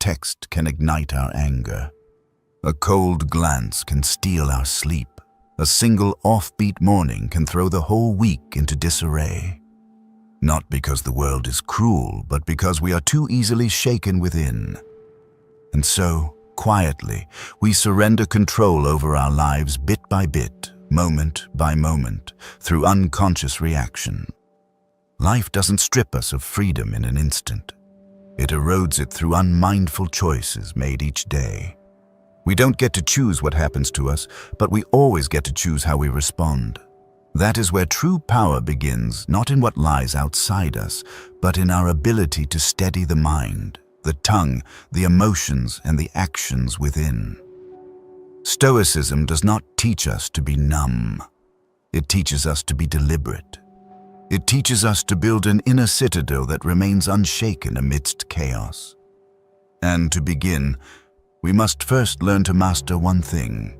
text can ignite our anger. A cold glance can steal our sleep. A single offbeat morning can throw the whole week into disarray. Not because the world is cruel, but because we are too easily shaken within. And so, quietly, we surrender control over our lives bit by bit, moment by moment, through unconscious reaction. Life doesn't strip us of freedom in an instant. It erodes it through unmindful choices made each day. We don't get to choose what happens to us, but we always get to choose how we respond. That is where true power begins, not in what lies outside us, but in our ability to steady the mind, the tongue, the emotions, and the actions within. Stoicism does not teach us to be numb. It teaches us to be deliberate. It teaches us to build an inner citadel that remains unshaken amidst chaos. And to begin, we must first learn to master one thing: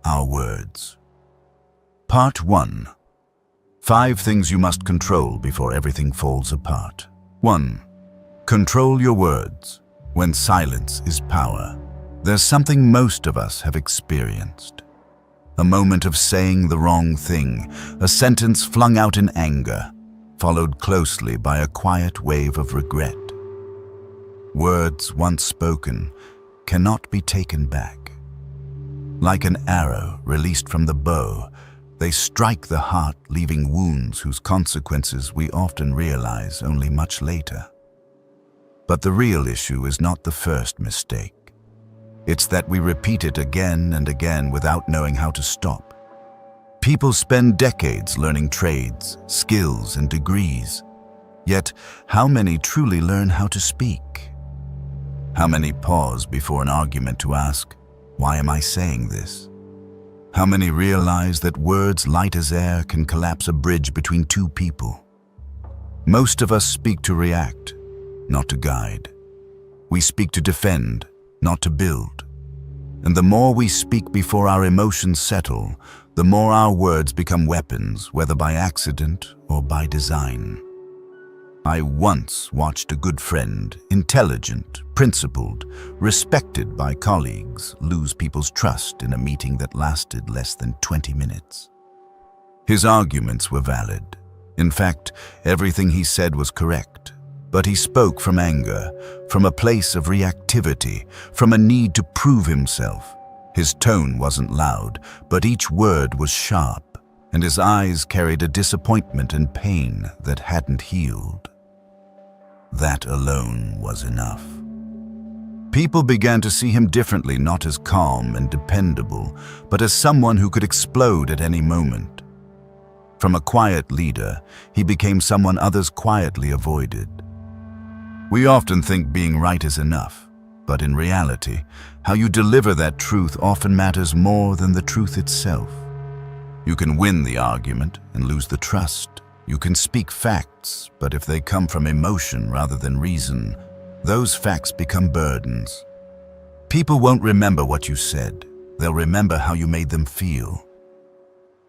our words. Part 1. 5 things you must control before everything falls apart. 1. Control your words. When silence is power. There's something most of us have experienced. A moment of saying the wrong thing, a sentence flung out in anger, followed closely by a quiet wave of regret. Words once spoken cannot be taken back. Like an arrow released from the bow, they strike the heart, leaving wounds whose consequences we often realize only much later. But the real issue is not the first mistake. It's that we repeat it again and again without knowing how to stop. People spend decades learning trades, skills, and degrees. Yet, how many truly learn how to speak? How many pause before an argument to ask, "Why am I saying this?" How many realize that words light as air can collapse a bridge between two people? Most of us speak to react, not to guide. We speak to defend, not to build. And the more we speak before our emotions settle, the more our words become weapons, whether by accident or by design. I once watched a good friend, intelligent, principled, respected by colleagues, lose people's trust in a meeting that lasted less than 20 minutes. His arguments were valid. In fact, everything he said was correct. But he spoke from anger, from a place of reactivity, from a need to prove himself. His tone wasn't loud, but each word was sharp, and his eyes carried a disappointment and pain that hadn't healed. That alone was enough. People began to see him differently, not as calm and dependable, but as someone who could explode at any moment. From a quiet leader, he became someone others quietly avoided. We often think being right is enough, but in reality, how you deliver that truth often matters more than the truth itself. You can win the argument and lose the trust. You can speak facts, but if they come from emotion rather than reason, those facts become burdens. People won't remember what you said. They'll remember how you made them feel.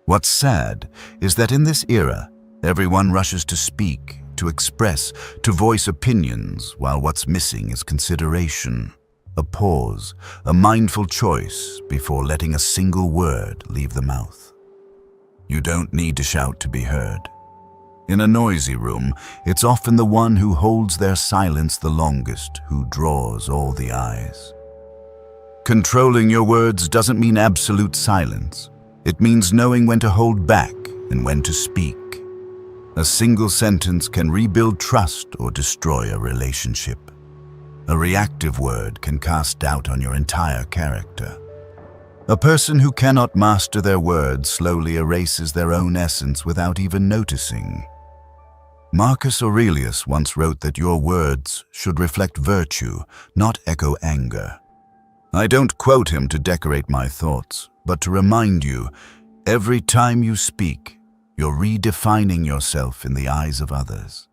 What's sad is that in this era, everyone rushes to speak, to express, to voice opinions, while what's missing is consideration, a pause, a mindful choice before letting a single word leave the mouth. You don't need to shout to be heard. In a noisy room, it's often the one who holds their silence the longest who draws all the eyes. Controlling your words doesn't mean absolute silence. It means knowing when to hold back and when to speak. A single sentence can rebuild trust or destroy a relationship. A reactive word can cast doubt on your entire character. A person who cannot master their words slowly erases their own essence without even noticing. Marcus Aurelius once wrote that your words should reflect virtue, not echo anger. I don't quote him to decorate my thoughts, but to remind you, every time you speak, you're redefining yourself in the eyes of others.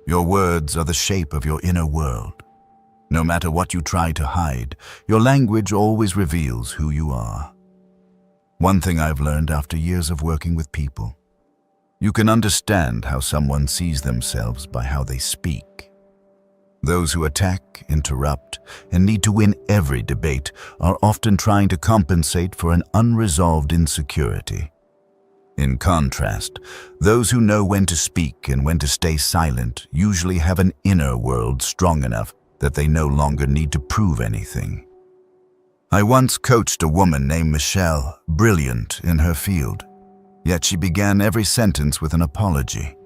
Your words are the shape of your inner world. No matter what you try to hide, your language always reveals who you are. One thing I've learned after years of working with people: you can understand how someone sees themselves by how they speak. Those who attack, interrupt, and need to win every debate are often trying to compensate for an unresolved insecurity. In contrast, those who know when to speak and when to stay silent usually have an inner world strong enough that they no longer need to prove anything. I once coached a woman named Michelle, brilliant in her field, yet she began every sentence with an apology.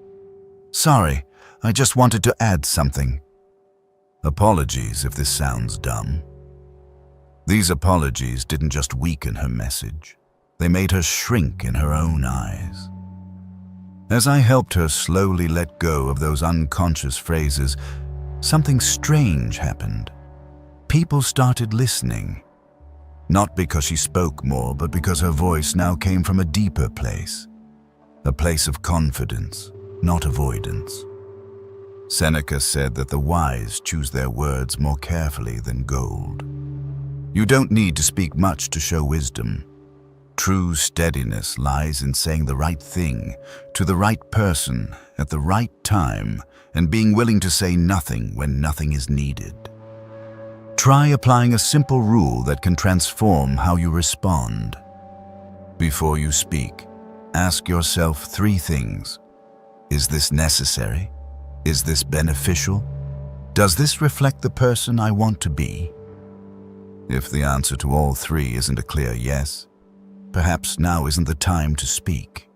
"Sorry, I just wanted to add something." Apologies if this sounds dumb. These apologies didn't just weaken her message. They made her shrink in her own eyes. As I helped her slowly let go of those unconscious phrases, something strange happened. People started listening. Not because she spoke more, but because her voice now came from a deeper place. A place of confidence, not avoidance. Seneca said that the wise choose their words more carefully than gold. You don't need to speak much to show wisdom. True steadiness lies in saying the right thing to the right person at the right time and being willing to say nothing when nothing is needed. Try applying a simple rule that can transform how you respond. Before you speak, ask yourself 3 things. Is this necessary? Is this beneficial? Does this reflect the person I want to be? If the answer to all 3 isn't a clear yes, perhaps now isn't the time to speak.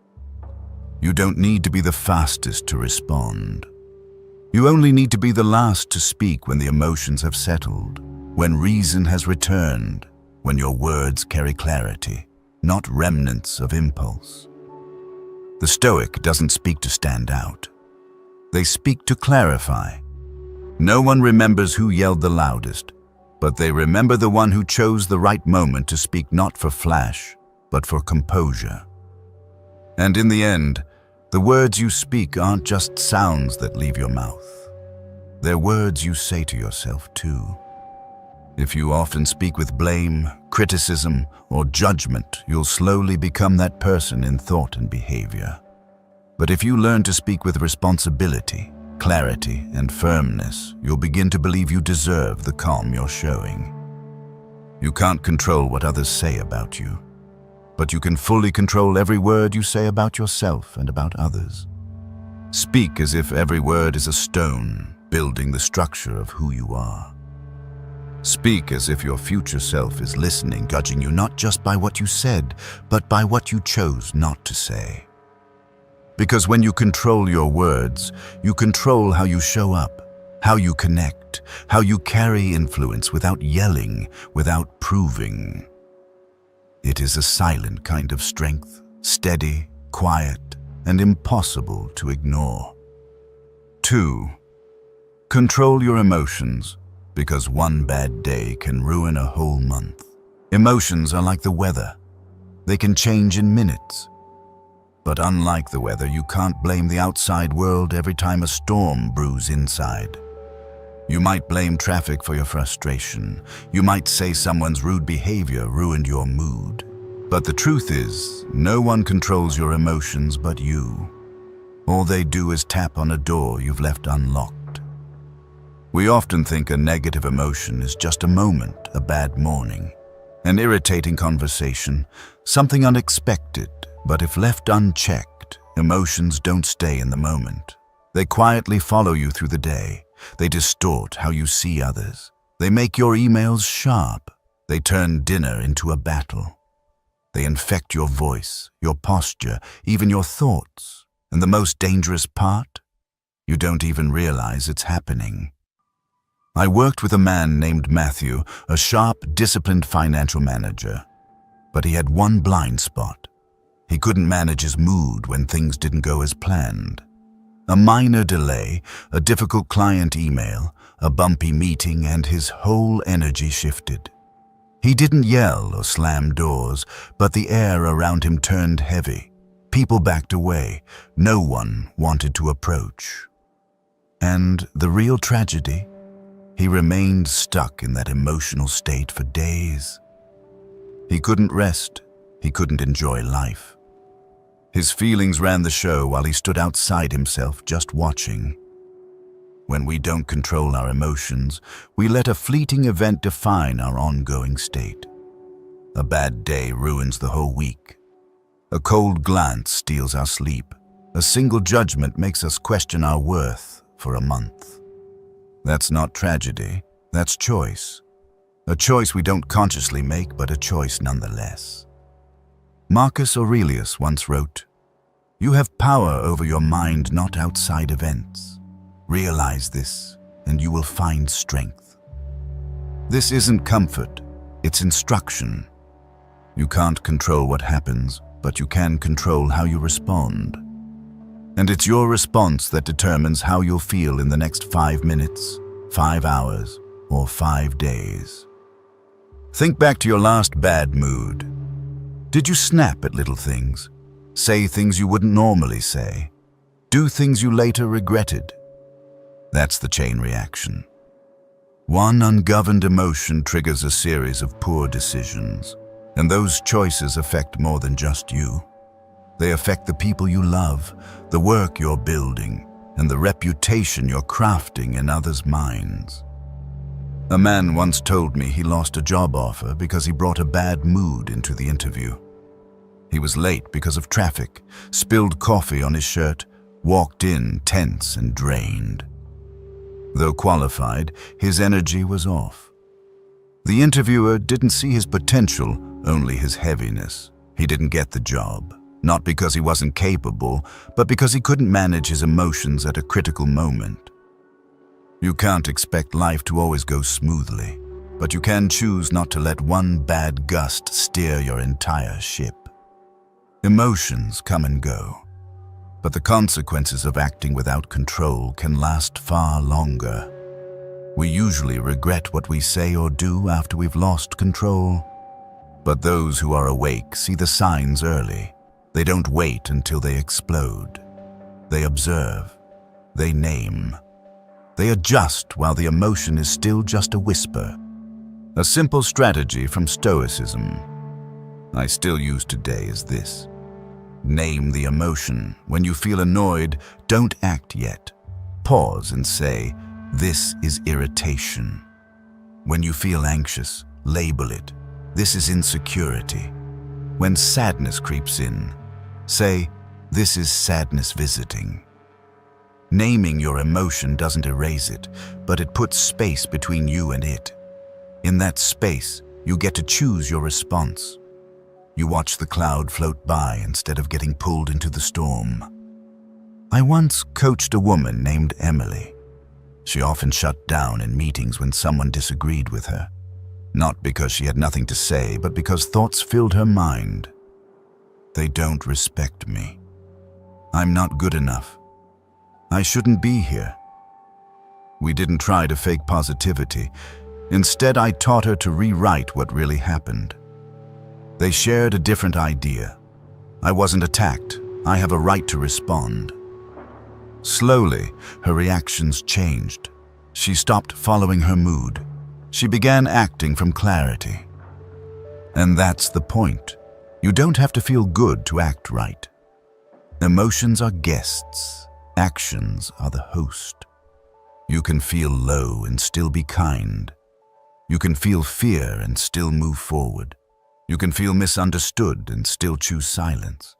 You don't need to be the fastest to respond. You only need to be the last to speak when the emotions have settled, when reason has returned, when your words carry clarity, not remnants of impulse. The Stoic doesn't speak to stand out. They speak to clarify. No one remembers who yelled the loudest, but they remember the one who chose the right moment to speak, not for flash, but for composure. And in the end, the words you speak aren't just sounds that leave your mouth. They're words you say to yourself too. If you often speak with blame, criticism, or judgment, you'll slowly become that person in thought and behavior. But if you learn to speak with responsibility, clarity, and firmness, you'll begin to believe you deserve the calm you're showing. You can't control what others say about you, but you can fully control every word you say about yourself and about others. Speak as if every word is a stone, building the structure of who you are. Speak as if your future self is listening, judging you not just by what you said, but by what you chose not to say. Because when you control your words, you control how you show up, how you connect, how you carry influence without yelling, without proving. It is a silent kind of strength, steady, quiet, and impossible to ignore. 2. Control your emotions, because one bad day can ruin a whole month. Emotions are like the weather. They can change in minutes. But unlike the weather, you can't blame the outside world every time a storm brews inside. You might blame traffic for your frustration. You might say someone's rude behavior ruined your mood. But the truth is, no one controls your emotions but you. All they do is tap on a door you've left unlocked. We often think a negative emotion is just a moment, a bad morning, an irritating conversation, something unexpected. But if left unchecked, emotions don't stay in the moment. They quietly follow you through the day. They distort how you see others. They make your emails sharp. They turn dinner into a battle. They infect your voice, your posture, even your thoughts. And the most dangerous part? You don't even realize it's happening. I worked with a man named Matthew, a sharp, disciplined financial manager. But he had one blind spot. He couldn't manage his mood when things didn't go as planned. A minor delay, a difficult client email, a bumpy meeting, and his whole energy shifted. He didn't yell or slam doors, but the air around him turned heavy. People backed away. No one wanted to approach. And the real tragedy? He remained stuck in that emotional state for days. He couldn't rest. He couldn't enjoy life. His feelings ran the show while he stood outside himself, just watching. When we don't control our emotions, we let a fleeting event define our ongoing state. A bad day ruins the whole week. A cold glance steals our sleep. A single judgment makes us question our worth for a month. That's not tragedy, that's choice. A choice we don't consciously make, but a choice nonetheless. Marcus Aurelius once wrote, "You have power over your mind, not outside events. Realize this, and you will find strength." This isn't comfort, it's instruction. You can't control what happens, but you can control how you respond. And it's your response that determines how you'll feel in the next 5 minutes, 5 hours, or 5 days. Think back to your last bad mood. Did you snap at little things? Say things you wouldn't normally say? Do things you later regretted? That's the chain reaction. One ungoverned emotion triggers a series of poor decisions, and those choices affect more than just you. They affect the people you love, the work you're building, and the reputation you're crafting in others' minds. A man once told me he lost a job offer because he brought a bad mood into the interview. He was late because of traffic, spilled coffee on his shirt, walked in tense and drained. Though qualified, his energy was off. The interviewer didn't see his potential, only his heaviness. He didn't get the job, not because he wasn't capable, but because he couldn't manage his emotions at a critical moment. You can't expect life to always go smoothly, but you can choose not to let one bad gust steer your entire ship. Emotions come and go, but the consequences of acting without control can last far longer. We usually regret what we say or do after we've lost control. But those who are awake see the signs early. They don't wait until they explode. They observe. They name. They adjust while the emotion is still just a whisper. A simple strategy from Stoicism I still use today is this. Name the emotion. When you feel annoyed, don't act yet. Pause and say, "This is irritation." When you feel anxious, label it. "This is insecurity." When sadness creeps in, say, "This is sadness visiting." Naming your emotion doesn't erase it, but it puts space between you and it. In that space, you get to choose your response. You watch the cloud float by instead of getting pulled into the storm. I once coached a woman named Emily. She often shut down in meetings when someone disagreed with her. Not because she had nothing to say, but because thoughts filled her mind. They don't respect me. I'm not good enough. I shouldn't be here. We didn't try to fake positivity. Instead, I taught her to rewrite what really happened. They shared a different idea. I wasn't attacked. I have a right to respond. Slowly, her reactions changed. She stopped following her mood. She began acting from clarity. And that's the point. You don't have to feel good to act right. Emotions are guests. Actions are the host. You can feel low and still be kind. You can feel fear and still move forward. You can feel misunderstood and still choose silence.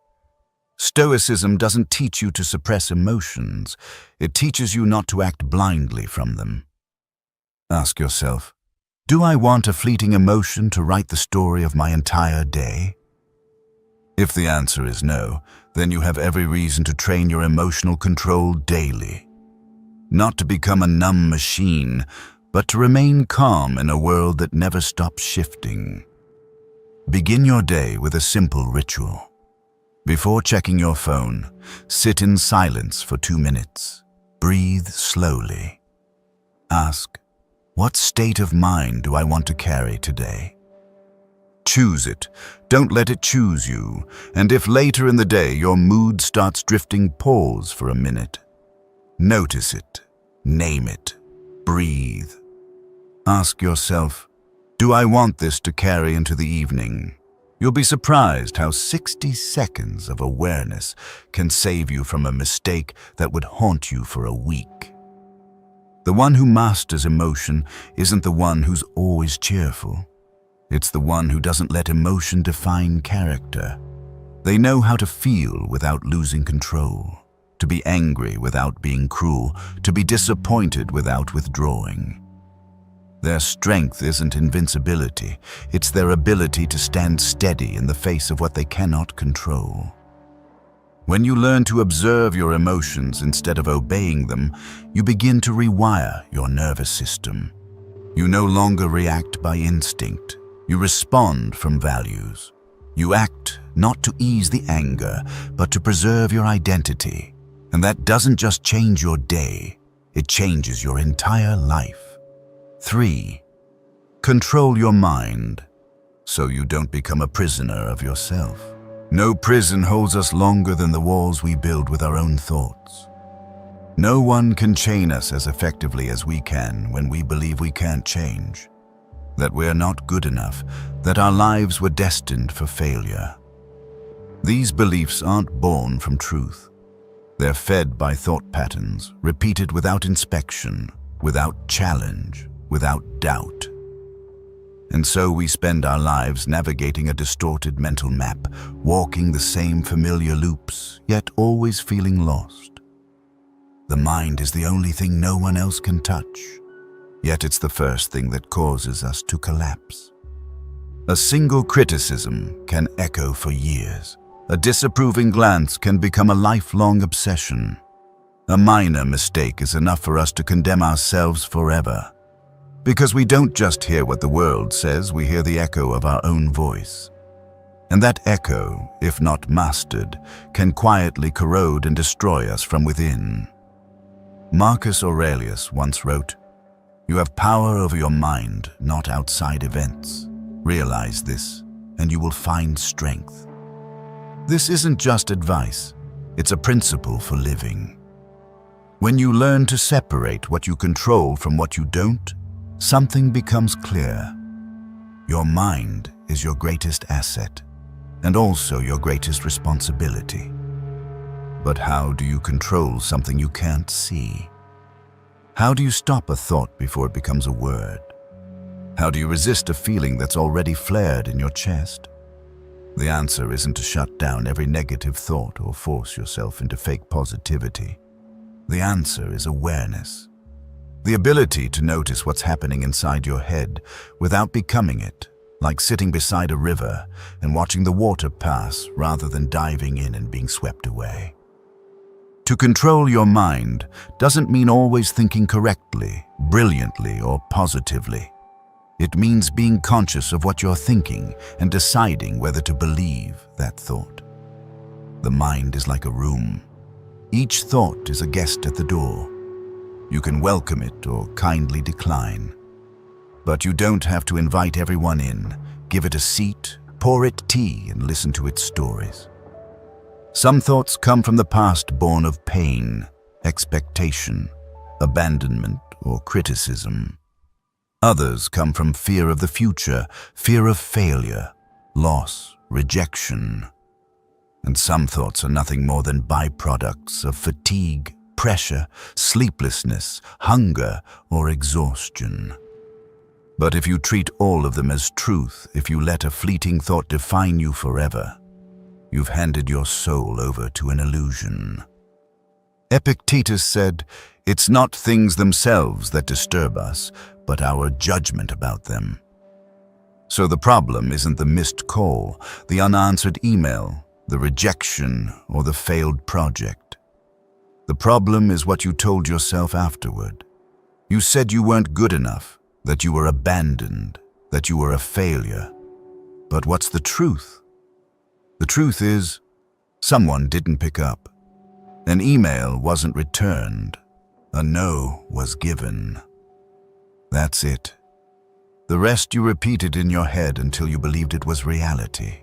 Stoicism doesn't teach you to suppress emotions. It teaches you not to act blindly from them. Ask yourself, do I want a fleeting emotion to write the story of my entire day? If the answer is no, then you have every reason to train your emotional control daily. Not to become a numb machine, but to remain calm in a world that never stops shifting. Begin your day with a simple ritual. Before checking your phone, sit in silence for 2 minutes. Breathe slowly. Ask, what state of mind do I want to carry today? Choose it. Don't let it choose you. And if later in the day your mood starts drifting, pause for a minute. Notice it. Name it. Breathe. Ask yourself, do I want this to carry into the evening? You'll be surprised how 60 seconds of awareness can save you from a mistake that would haunt you for a week. The one who masters emotion isn't the one who's always cheerful. It's the one who doesn't let emotion define character. They know how to feel without losing control, to be angry without being cruel, to be disappointed without withdrawing. Their strength isn't invincibility, it's their ability to stand steady in the face of what they cannot control. When you learn to observe your emotions instead of obeying them, you begin to rewire your nervous system. You no longer react by instinct. You respond from values. You act not to ease the anger, but to preserve your identity. And that doesn't just change your day, it changes your entire life. 3. Control your mind so you don't become a prisoner of yourself. No prison holds us longer than the walls we build with our own thoughts. No one can chain us as effectively as we can when we believe we can't change, that we're not good enough, that our lives were destined for failure. These beliefs aren't born from truth. They're fed by thought patterns, repeated without inspection, without challenge, without doubt. And so we spend our lives navigating a distorted mental map, walking the same familiar loops, yet always feeling lost. The mind is the only thing no one else can touch, yet it's the first thing that causes us to collapse. A single criticism can echo for years. A disapproving glance can become a lifelong obsession. A minor mistake is enough for us to condemn ourselves forever. Because we don't just hear what the world says, we hear the echo of our own voice. And that echo, if not mastered, can quietly corrode and destroy us from within. Marcus Aurelius once wrote, "You have power over your mind, not outside events. Realize this, and you will find strength." This isn't just advice, it's a principle for living. When you learn to separate what you control from what you don't, something becomes clear. Your mind is your greatest asset, and also your greatest responsibility. But how do you control something you can't see? How do you stop a thought before it becomes a word? How do you resist a feeling that's already flared in your chest? The answer isn't to shut down every negative thought or force yourself into fake positivity. The answer is awareness. The ability to notice what's happening inside your head without becoming it, like sitting beside a river and watching the water pass rather than diving in and being swept away. To control your mind doesn't mean always thinking correctly, brilliantly, or positively. It means being conscious of what you're thinking and deciding whether to believe that thought. The mind is like a room. Each thought is a guest at the door. You can welcome it or kindly decline. But you don't have to invite everyone in, give it a seat, pour it tea, and listen to its stories. Some thoughts come from the past born of pain, expectation, abandonment, or criticism. Others come from fear of the future, fear of failure, loss, rejection. And some thoughts are nothing more than byproducts of fatigue, pressure, sleeplessness, hunger, or exhaustion. But if you treat all of them as truth, if you let a fleeting thought define you forever, you've handed your soul over to an illusion. Epictetus said, "It's not things themselves that disturb us, but our judgment about them." So the problem isn't the missed call, the unanswered email, the rejection, or the failed project. The problem is what you told yourself afterward. You said you weren't good enough, that you were abandoned, that you were a failure. But what's the truth? The truth is, someone didn't pick up. An email wasn't returned. A no was given. That's it. The rest you repeated in your head until you believed it was reality.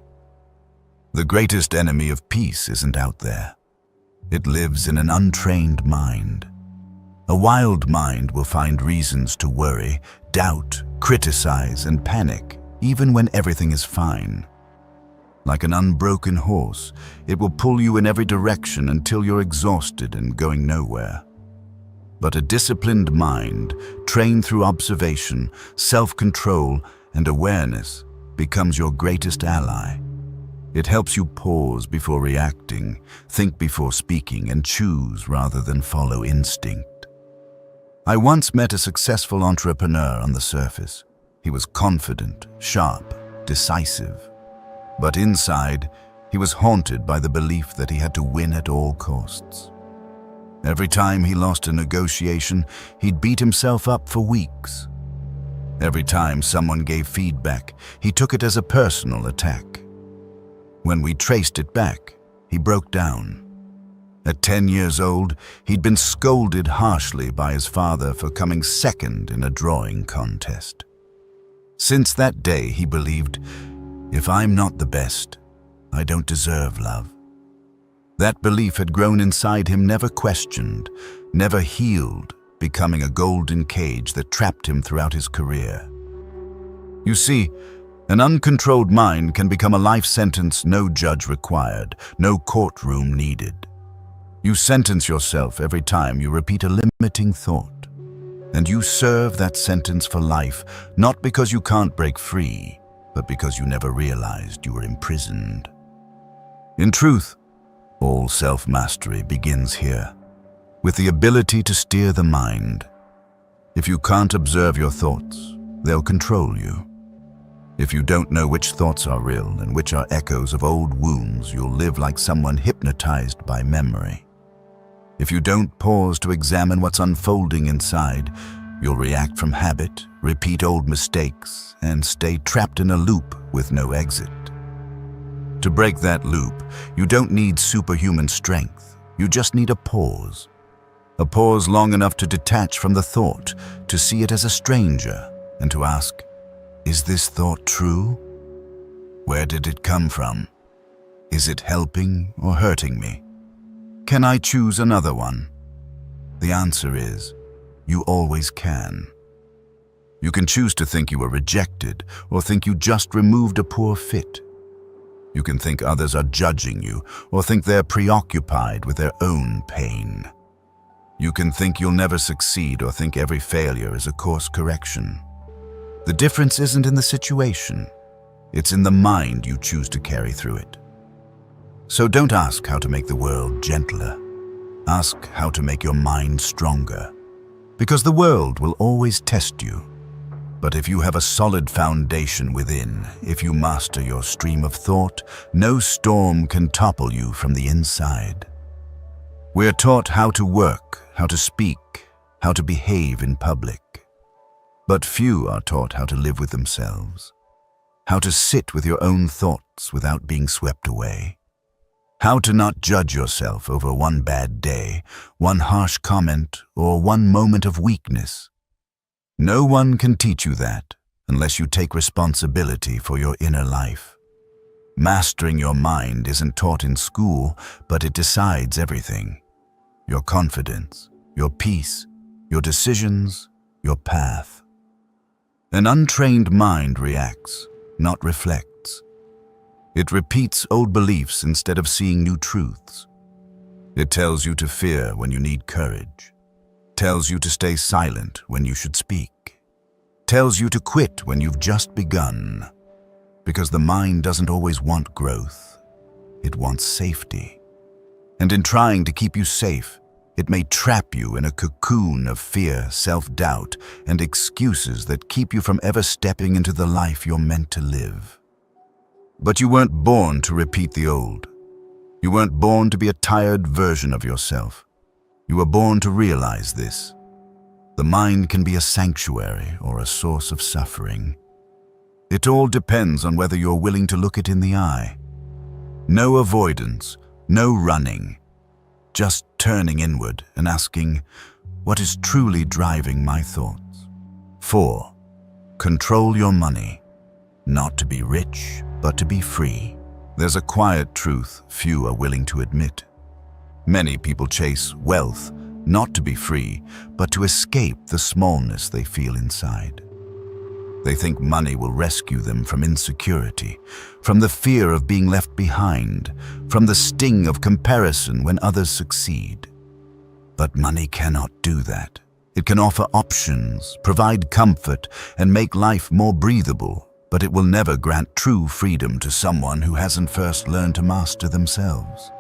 The greatest enemy of peace isn't out there. It lives in an untrained mind. A wild mind will find reasons to worry, doubt, criticize, and panic, even when everything is fine. Like an unbroken horse, it will pull you in every direction until you're exhausted and going nowhere. But a disciplined mind, trained through observation, self-control, and awareness, becomes your greatest ally. It helps you pause before reacting, think before speaking, and choose rather than follow instinct. I once met a successful entrepreneur on the surface. He was confident, sharp, decisive. But inside, he was haunted by the belief that he had to win at all costs. Every time he lost a negotiation, he'd beat himself up for weeks. Every time someone gave feedback, he took it as a personal attack. When we traced it back, he broke down. At 10 years old, he'd been scolded harshly by his father for coming second in a drawing contest. Since that day, he believed, if I'm not the best, I don't deserve love. That belief had grown inside him, never questioned, never healed, becoming a golden cage that trapped him throughout his career. You see, an uncontrolled mind can become a life sentence, no judge required, no courtroom needed. You sentence yourself every time you repeat a limiting thought. And you serve that sentence for life, not because you can't break free, but because you never realized you were imprisoned. In truth, all self-mastery begins here, with the ability to steer the mind. If you can't observe your thoughts, they'll control you. If you don't know which thoughts are real and which are echoes of old wounds, you'll live like someone hypnotized by memory. If you don't pause to examine what's unfolding inside, you'll react from habit, repeat old mistakes, and stay trapped in a loop with no exit. To break that loop, you don't need superhuman strength. You just need a pause. A pause long enough to detach from the thought, to see it as a stranger, and to ask, is this thought true? Where did it come from? Is it helping or hurting me? Can I choose another one? The answer is, you always can. You can choose to think you were rejected, or think you just removed a poor fit. You can think others are judging you, or think they're preoccupied with their own pain. You can think you'll never succeed, or think every failure is a course correction. The difference isn't in the situation. It's in the mind you choose to carry through it. So don't ask how to make the world gentler. Ask how to make your mind stronger. Because the world will always test you. But if you have a solid foundation within, if you master your stream of thought, no storm can topple you from the inside. We're taught how to work, how to speak, how to behave in public. But few are taught how to live with themselves, how to sit with your own thoughts without being swept away, how to not judge yourself over one bad day, one harsh comment, or one moment of weakness. No one can teach you that unless you take responsibility for your inner life. Mastering your mind isn't taught in school, but it decides everything. Your confidence, your peace, your decisions, your path. An untrained mind reacts, not reflects. It repeats old beliefs instead of seeing new truths. It tells you to fear when you need courage. Tells you to stay silent when you should speak. Tells you to quit when you've just begun. Because the mind doesn't always want growth. It wants safety. And in trying to keep you safe, it may trap you in a cocoon of fear, self-doubt, and excuses that keep you from ever stepping into the life you're meant to live. But you weren't born to repeat the old. You weren't born to be a tired version of yourself. You were born to realize this. The mind can be a sanctuary or a source of suffering. It all depends on whether you're willing to look it in the eye. No avoidance, no running. Just turning inward and asking, what is truly driving my thoughts? 4. Control your money. Not to be rich, but to be free. There's a quiet truth few are willing to admit. Many people chase wealth, not to be free, but to escape the smallness they feel inside. They think money will rescue them from insecurity, from the fear of being left behind, from the sting of comparison when others succeed. But money cannot do that. It can offer options, provide comfort, and make life more breathable, but it will never grant true freedom to someone who hasn't first learned to master themselves.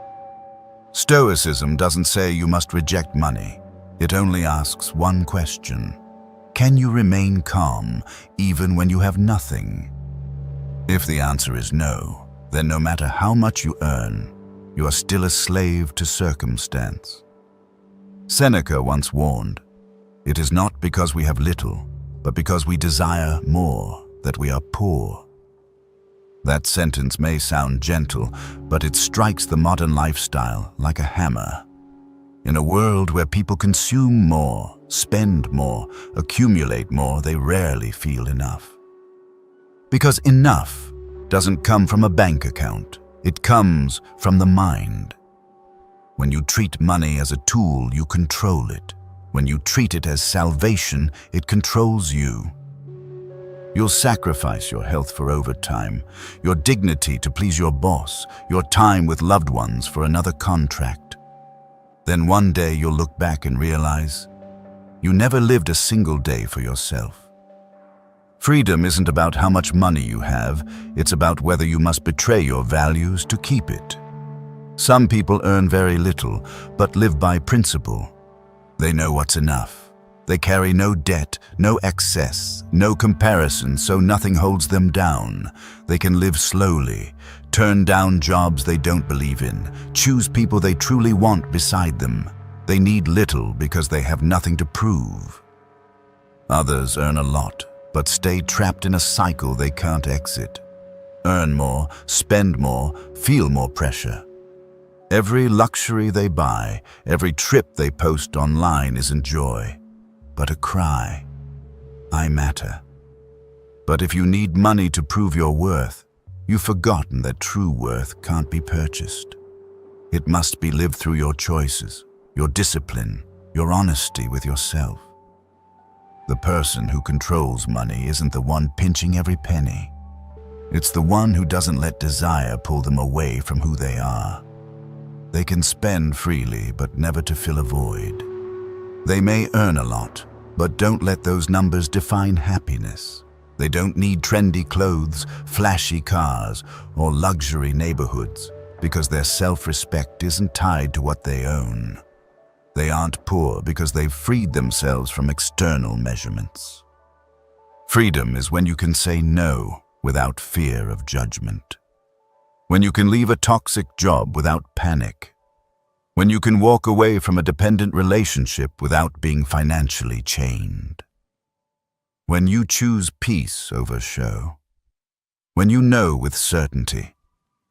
Stoicism doesn't say you must reject money. It only asks one question: can you remain calm even when you have nothing? If the answer is no, then no matter how much you earn, you are still a slave to circumstance. Seneca once warned, "It is not because we have little, but because we desire more, that we are poor." That sentence may sound gentle, but it strikes the modern lifestyle like a hammer. In a world where people consume more, spend more, accumulate more, they rarely feel enough. Because enough doesn't come from a bank account, it comes from the mind. When you treat money as a tool, you control it. When you treat it as salvation, it controls you. You'll sacrifice your health for overtime, your dignity to please your boss, your time with loved ones for another contract. Then one day you'll look back and realize you never lived a single day for yourself. Freedom isn't about how much money you have, it's about whether you must betray your values to keep it. Some people earn very little, but live by principle. They know what's enough. They carry no debt, no excess, no comparison, so nothing holds them down. They can live slowly, turn down jobs they don't believe in, choose people they truly want beside them. They need little because they have nothing to prove. Others earn a lot, but stay trapped in a cycle they can't exit. Earn more, spend more, feel more pressure. Every luxury they buy, every trip they post online isn't joy, but a cry. I matter. But if you need money to prove your worth, you've forgotten that true worth can't be purchased. It must be lived through your choices, your discipline, your honesty with yourself. The person who controls money isn't the one pinching every penny. It's the one who doesn't let desire pull them away from who they are. They can spend freely, but never to fill a void. They may earn a lot, but don't let those numbers define happiness. They don't need trendy clothes, flashy cars, or luxury neighborhoods, because their self-respect isn't tied to what they own. They aren't poor because they've freed themselves from external measurements. Freedom is when you can say no without fear of judgment. When you can leave a toxic job without panic. When you can walk away from a dependent relationship without being financially chained. When you choose peace over show. When you know with certainty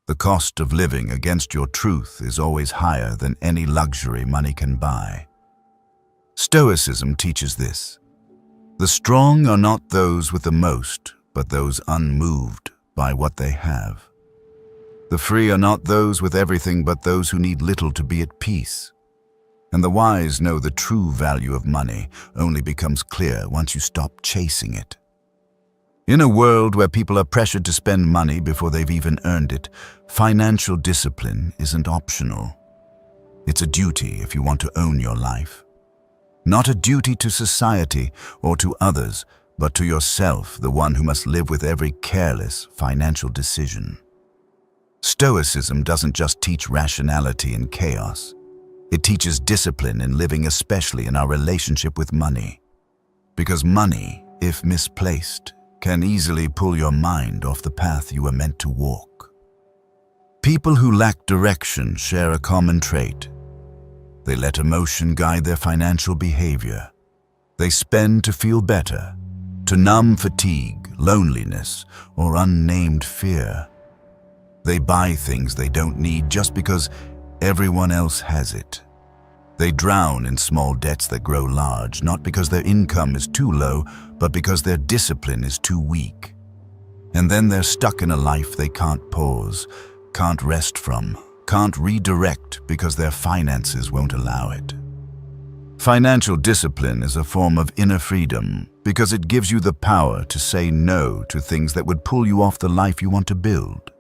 the cost of living against your truth is always higher than any luxury money can buy. Stoicism teaches this. The strong are not those with the most, but those unmoved by what they have. The free are not those with everything, but those who need little to be at peace. And the wise know the true value of money only becomes clear once you stop chasing it. In a world where people are pressured to spend money before they've even earned it, financial discipline isn't optional. It's a duty if you want to own your life. Not a duty to society or to others, but to yourself, the one who must live with every careless financial decision. Stoicism doesn't just teach rationality in chaos. It teaches discipline in living, especially in our relationship with money. Because money, if misplaced, can easily pull your mind off the path you were meant to walk. People who lack direction share a common trait. They let emotion guide their financial behavior. They spend to feel better, to numb fatigue, loneliness, or unnamed fear. They buy things they don't need just because everyone else has it. They drown in small debts that grow large, not because their income is too low, but because their discipline is too weak. And then they're stuck in a life they can't pause, can't rest from, can't redirect because their finances won't allow it. Financial discipline is a form of inner freedom because it gives you the power to say no to things that would pull you off the life you want to build.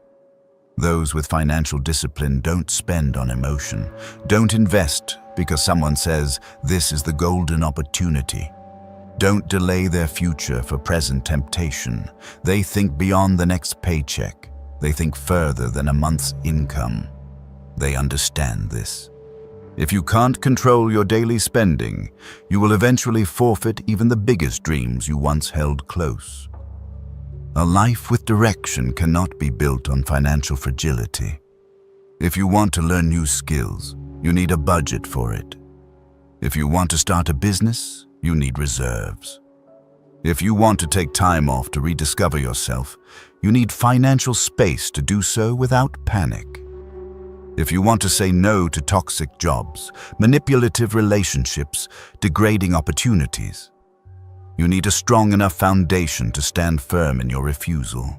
Those with financial discipline don't spend on emotion, don't invest because someone says this is the golden opportunity. Don't delay their future for present temptation. They think beyond the next paycheck. They think further than a month's income. They understand this. If you can't control your daily spending, you will eventually forfeit even the biggest dreams you once held close. A life with direction cannot be built on financial fragility. If you want to learn new skills, you need a budget for it. If you want to start a business, you need reserves. If you want to take time off to rediscover yourself, you need financial space to do so without panic. If you want to say no to toxic jobs, manipulative relationships, degrading opportunities, you need a strong enough foundation to stand firm in your refusal.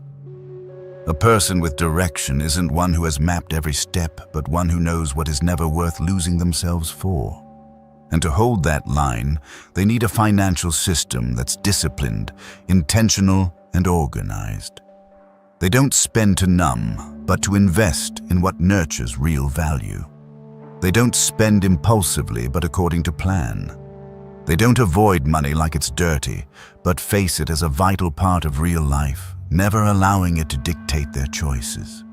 A person with direction isn't one who has mapped every step, but one who knows what is never worth losing themselves for. And to hold that line, they need a financial system that's disciplined, intentional, and organized. They don't spend to numb, but to invest in what nurtures real value. They don't spend impulsively, but according to plan. They don't avoid money like it's dirty, but face it as a vital part of real life, never allowing it to dictate their choices.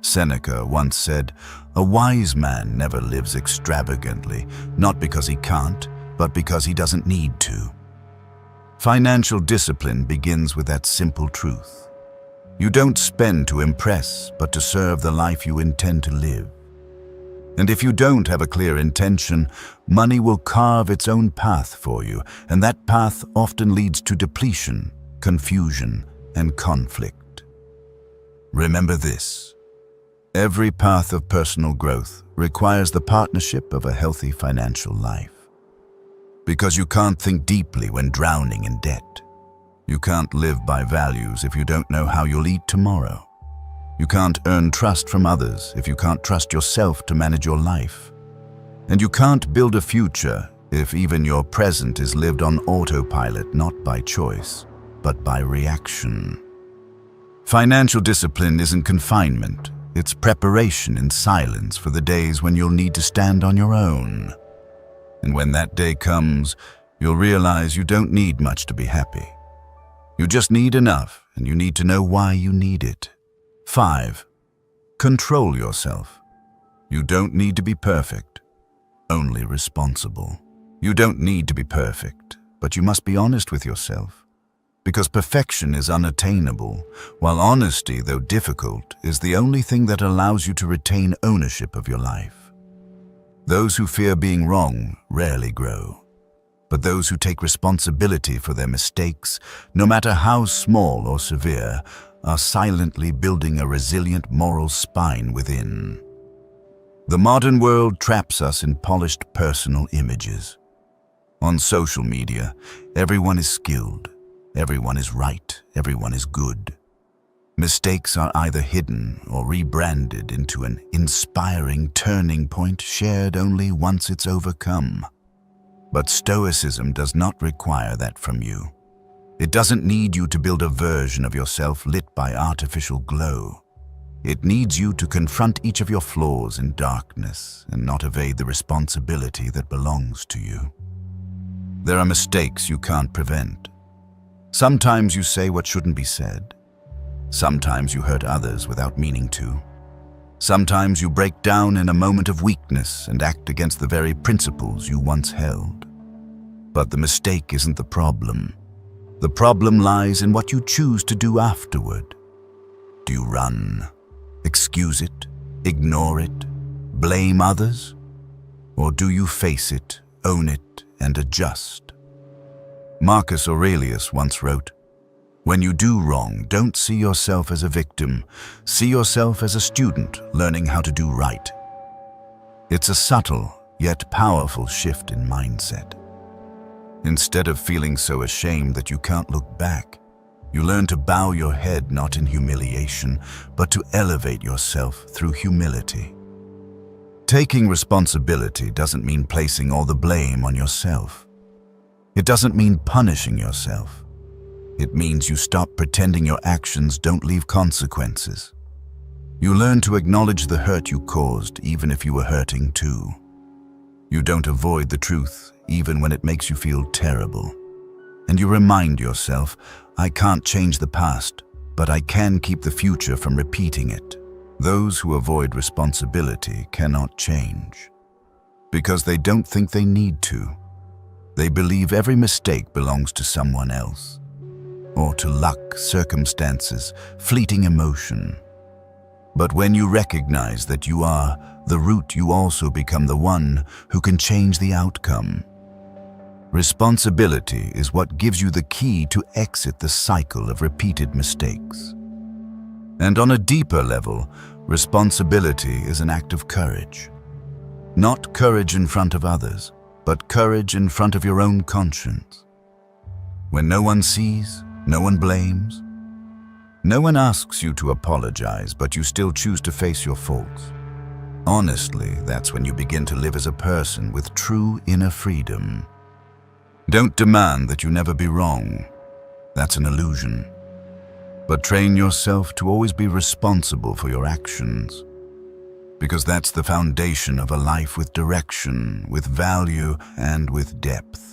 Seneca once said, "A wise man never lives extravagantly, not because he can't, but because he doesn't need to." Financial discipline begins with that simple truth. You don't spend to impress, but to serve the life you intend to live. And if you don't have a clear intention, money will carve its own path for you, and that path often leads to depletion, confusion, and conflict. Remember this: every path of personal growth requires the partnership of a healthy financial life. Because you can't think deeply when drowning in debt. You can't live by values if you don't know how you'll eat tomorrow. You can't earn trust from others if you can't trust yourself to manage your life. And you can't build a future if even your present is lived on autopilot, not by choice, but by reaction. Financial discipline isn't confinement. It's preparation in silence for the days when you'll need to stand on your own. And when that day comes, you'll realize you don't need much to be happy. You just need enough, and you need to know why you need it. 5. Control yourself. You don't need to be perfect, only responsible. You don't need to be perfect, but you must be honest with yourself. Because perfection is unattainable, while honesty, though difficult, is the only thing that allows you to retain ownership of your life. Those who fear being wrong rarely grow, but those who take responsibility for their mistakes, no matter how small or severe, are silently building a resilient moral spine within. The modern world traps us in polished personal images. On social media, everyone is skilled, everyone is right, everyone is good. Mistakes are either hidden or rebranded into an inspiring turning point shared only once it's overcome. But Stoicism does not require that from you. It doesn't need you to build a version of yourself lit by artificial glow. It needs you to confront each of your flaws in darkness and not evade the responsibility that belongs to you. There are mistakes you can't prevent. Sometimes you say what shouldn't be said. Sometimes you hurt others without meaning to. Sometimes you break down in a moment of weakness and act against the very principles you once held. But the mistake isn't the problem. The problem lies in what you choose to do afterward. Do you run, excuse it, ignore it, blame others? Or do you face it, own it, and adjust? Marcus Aurelius once wrote, "When you do wrong, don't see yourself as a victim. See yourself as a student learning how to do right." It's a subtle yet powerful shift in mindset. Instead of feeling so ashamed that you can't look back, you learn to bow your head not in humiliation, but to elevate yourself through humility. Taking responsibility doesn't mean placing all the blame on yourself. It doesn't mean punishing yourself. It means you stop pretending your actions don't leave consequences. You learn to acknowledge the hurt you caused, even if you were hurting too. You don't avoid the truth, even when it makes you feel terrible. And you remind yourself, I can't change the past, but I can keep the future from repeating it. Those who avoid responsibility cannot change, because they don't think they need to. They believe every mistake belongs to someone else, or to luck, circumstances, fleeting emotion. But when you recognize that you are the root, you also become the one who can change the outcome. Responsibility is what gives you the key to exit the cycle of repeated mistakes. And on a deeper level, responsibility is an act of courage. Not courage in front of others, but courage in front of your own conscience. When no one sees, no one blames, no one asks you to apologize, but you still choose to face your faults. Honestly, that's when you begin to live as a person with true inner freedom. Don't demand that you never be wrong. That's an illusion. But train yourself to always be responsible for your actions, because that's the foundation of a life with direction, with value, and with depth.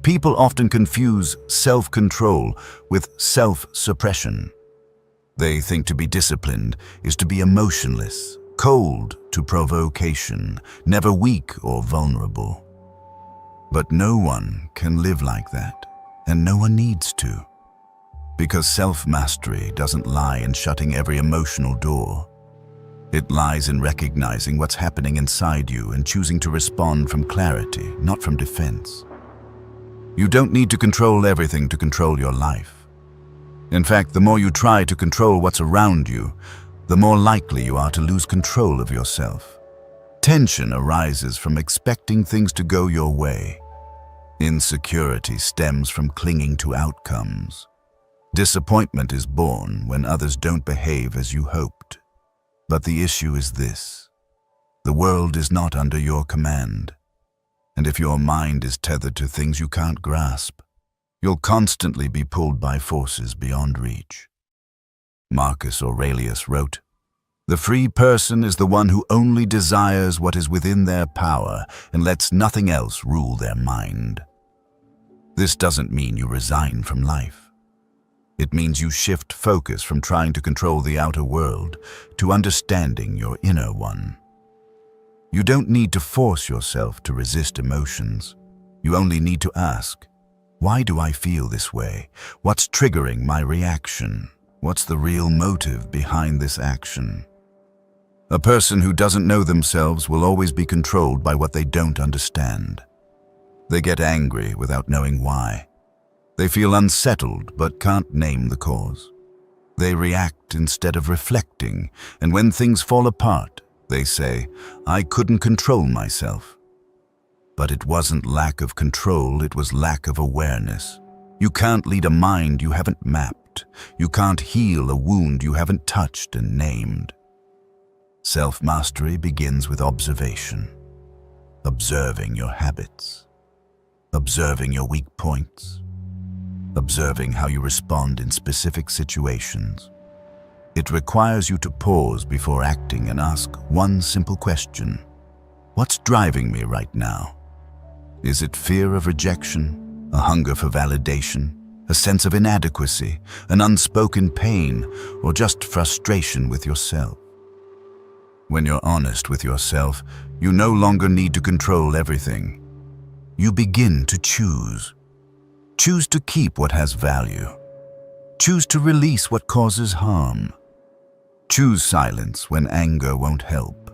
People often confuse self-control with self-suppression. They think to be disciplined is to be emotionless, cold to provocation, never weak or vulnerable. But no one can live like that, and no one needs to. Because self-mastery doesn't lie in shutting every emotional door. It lies in recognizing what's happening inside you and choosing to respond from clarity, not from defense. You don't need to control everything to control your life. In fact, the more you try to control what's around you, the more likely you are to lose control of yourself. Tension arises from expecting things to go your way. Insecurity stems from clinging to outcomes. Disappointment is born when others don't behave as you hoped. But the issue is this: the world is not under your command. And if your mind is tethered to things you can't grasp, you'll constantly be pulled by forces beyond reach. Marcus Aurelius wrote, "The free person is the one who only desires what is within their power and lets nothing else rule their mind." This doesn't mean you resign from life. It means you shift focus from trying to control the outer world to understanding your inner one. You don't need to force yourself to resist emotions. You only need to ask, why do I feel this way? What's triggering my reaction? What's the real motive behind this action? A person who doesn't know themselves will always be controlled by what they don't understand. They get angry without knowing why. They feel unsettled but can't name the cause. They react instead of reflecting, and when things fall apart, they say, I couldn't control myself. But it wasn't lack of control, it was lack of awareness. You can't lead a mind you haven't mapped. You can't heal a wound you haven't touched and named. Self-mastery begins with observation. Observing your habits. Observing your weak points. Observing how you respond in specific situations. It requires you to pause before acting and ask one simple question. What's driving me right now? Is it fear of rejection, a hunger for validation, a sense of inadequacy, an unspoken pain, or just frustration with yourself? When you're honest with yourself, you no longer need to control everything. You begin to choose. Choose to keep what has value. Choose to release what causes harm. Choose silence when anger won't help.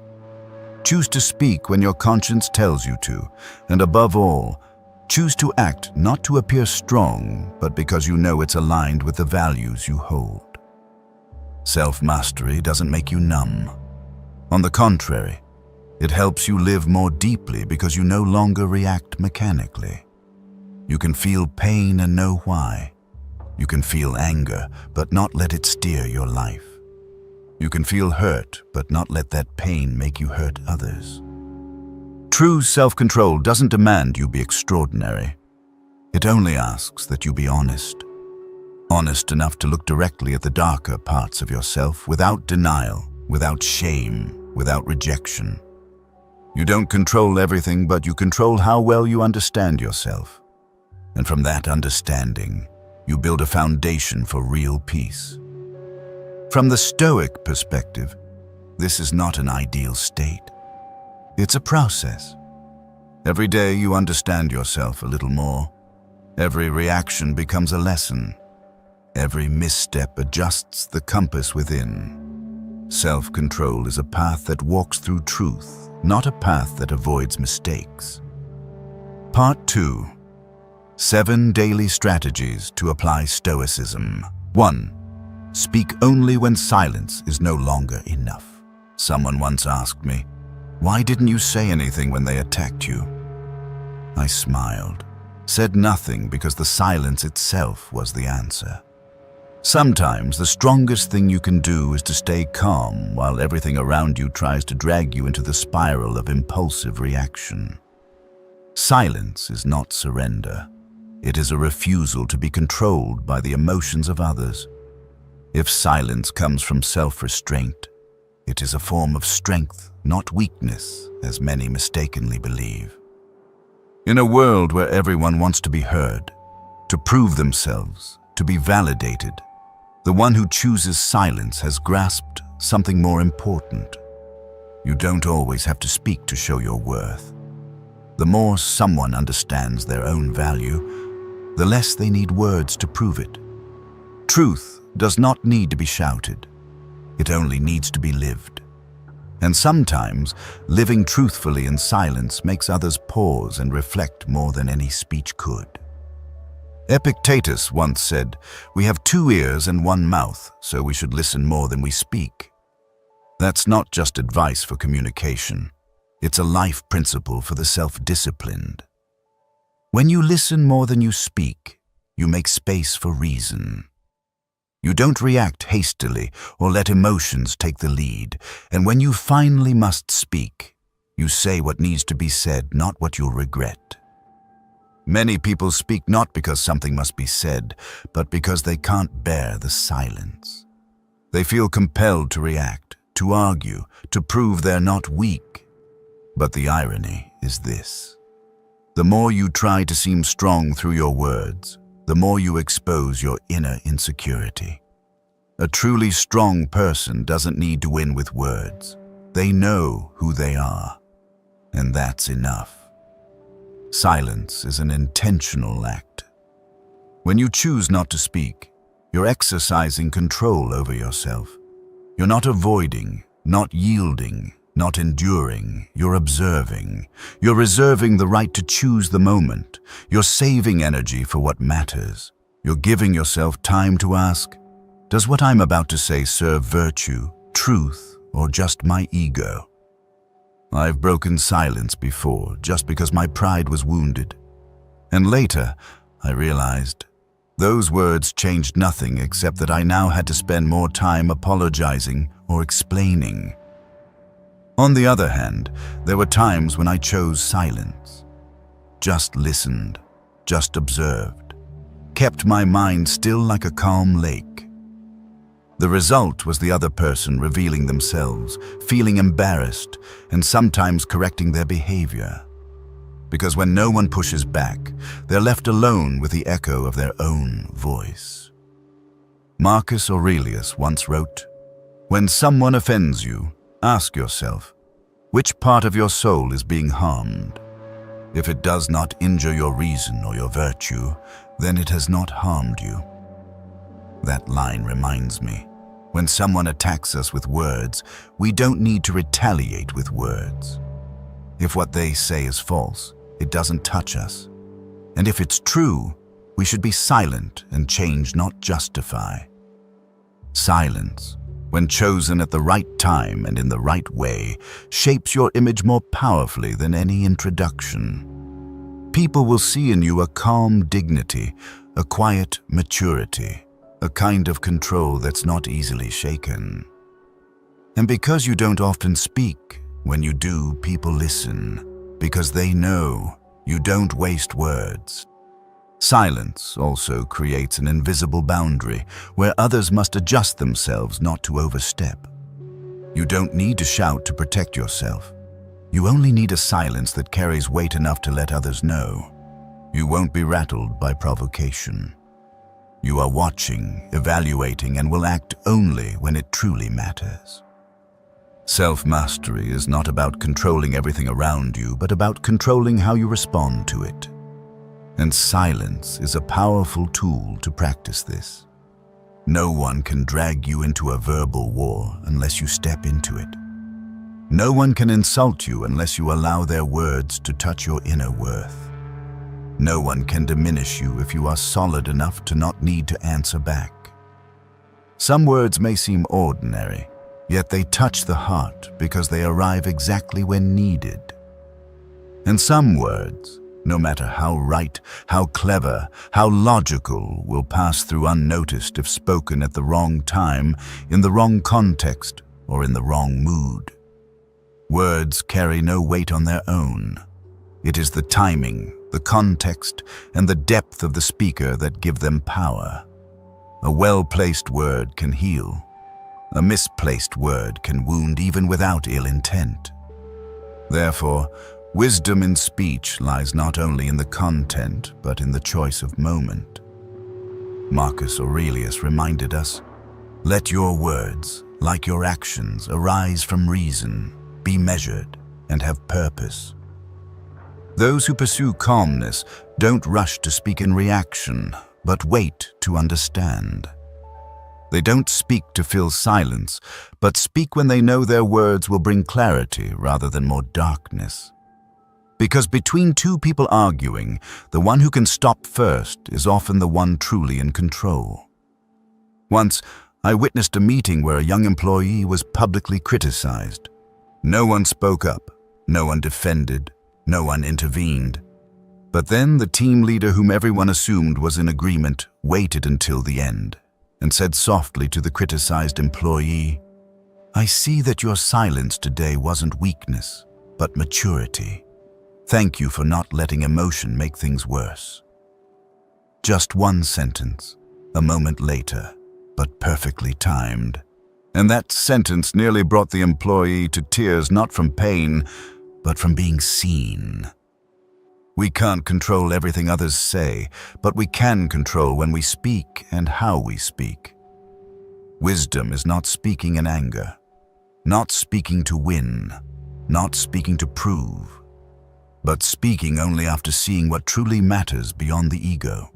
Choose to speak when your conscience tells you to, and above all, choose to act not to appear strong, but because you know it's aligned with the values you hold. Self-mastery doesn't make you numb. On the contrary, it helps you live more deeply because you no longer react mechanically. You can feel pain and know why. You can feel anger, but not let it steer your life. You can feel hurt, but not let that pain make you hurt others. True self-control doesn't demand you be extraordinary. It only asks that you be honest. honest enough to look directly at the darker parts of yourself without denial, without shame, without rejection. You don't control everything, but you control how well you understand yourself. And from that understanding, you build a foundation for real peace. From the Stoic perspective, this is not an ideal state. It's a process. Every day you understand yourself a little more. Every reaction becomes a lesson. Every misstep adjusts the compass within. Self-control is a path that walks through truth, not a path that avoids mistakes. Part 2. 7 daily strategies to apply Stoicism. 1. Speak only when silence is no longer enough. Someone once asked me, "Why didn't you say anything when they attacked you?" I smiled, said nothing because the silence itself was the answer. Sometimes the strongest thing you can do is to stay calm while everything around you tries to drag you into the spiral of impulsive reaction. Silence is not surrender. It is a refusal to be controlled by the emotions of others. If silence comes from self-restraint, it is a form of strength, not weakness, as many mistakenly believe. In a world where everyone wants to be heard, to prove themselves, to be validated, the one who chooses silence has grasped something more important. You don't always have to speak to show your worth. The more someone understands their own value, the less they need words to prove it. Truth does not need to be shouted. It only needs to be lived. And sometimes, living truthfully in silence makes others pause and reflect more than any speech could. Epictetus once said, "We have 2 ears and 1 mouth, so we should listen more than we speak." That's not just advice for communication. It's a life principle for the self-disciplined. When you listen more than you speak, you make space for reason. You don't react hastily or let emotions take the lead, and when you finally must speak, you say what needs to be said, not what you'll regret. Many people speak not because something must be said, but because they can't bear the silence. They feel compelled to react, to argue, to prove they're not weak. But the irony is this. The more you try to seem strong through your words, the more you expose your inner insecurity. A truly strong person doesn't need to win with words. They know who they are, and that's enough. Silence is an intentional act. When you choose not to speak, you're exercising control over yourself. You're not avoiding, not yielding, not enduring. You're observing. You're reserving the right to choose the moment. You're saving energy for what matters. You're giving yourself time to ask, does what I'm about to say serve virtue, truth, or just my ego? I've broken silence before just because my pride was wounded. And later, I realized those words changed nothing except that I now had to spend more time apologizing or explaining. On the other hand, there were times when I chose silence. Just listened, just observed, kept my mind still like a calm lake. The result was the other person revealing themselves, feeling embarrassed, and sometimes correcting their behavior. Because when no one pushes back, they're left alone with the echo of their own voice. Marcus Aurelius once wrote, "When someone offends you, ask yourself, which part of your soul is being harmed? If it does not injure your reason or your virtue, then it has not harmed you." That line reminds me, when someone attacks us with words, we don't need to retaliate with words. If what they say is false, it doesn't touch us. And if it's true, we should be silent and change, not justify. Silence, when chosen at the right time and in the right way, shapes your image more powerfully than any introduction. People will see in you a calm dignity, a quiet maturity, a kind of control that's not easily shaken. And because you don't often speak, when you do, people listen, because they know you don't waste words. Silence also creates an invisible boundary where others must adjust themselves not to overstep. You don't need to shout to protect yourself. You only need a silence that carries weight enough to let others know. You won't be rattled by provocation. You are watching, evaluating, and will act only when it truly matters. Self-mastery is not about controlling everything around you, but about controlling how you respond to it. And silence is a powerful tool to practice this. No one can drag you into a verbal war unless you step into it. No one can insult you unless you allow their words to touch your inner worth. No one can diminish you if you are solid enough to not need to answer back. Some words may seem ordinary, yet they touch the heart because they arrive exactly when needed. And some words, no matter how right, how clever, how logical, will pass through unnoticed if spoken at the wrong time, in the wrong context, or in the wrong mood. Words carry no weight on their own. It is the timing, the context, and the depth of the speaker that give them power. A well-placed word can heal. A misplaced word can wound even without ill intent. Therefore, wisdom in speech lies not only in the content, but in the choice of moment. Marcus Aurelius reminded us, "Let your words, like your actions, arise from reason, be measured, and have purpose." Those who pursue calmness don't rush to speak in reaction, but wait to understand. They don't speak to fill silence, but speak when they know their words will bring clarity rather than more darkness. Because between two people arguing, the one who can stop first is often the one truly in control. Once, I witnessed a meeting where a young employee was publicly criticized. No one spoke up, no one defended, no one intervened. But then the team leader, whom everyone assumed was in agreement, waited until the end and said softly to the criticized employee, "I see that your silence today wasn't weakness, but maturity. Thank you for not letting emotion make things worse." Just one sentence, a moment later, but perfectly timed. And that sentence nearly brought the employee to tears, not from pain, but from being seen. We can't control everything others say, but we can control when we speak and how we speak. Wisdom is not speaking in anger, not speaking to win, not speaking to prove, but speaking only after seeing what truly matters beyond the ego.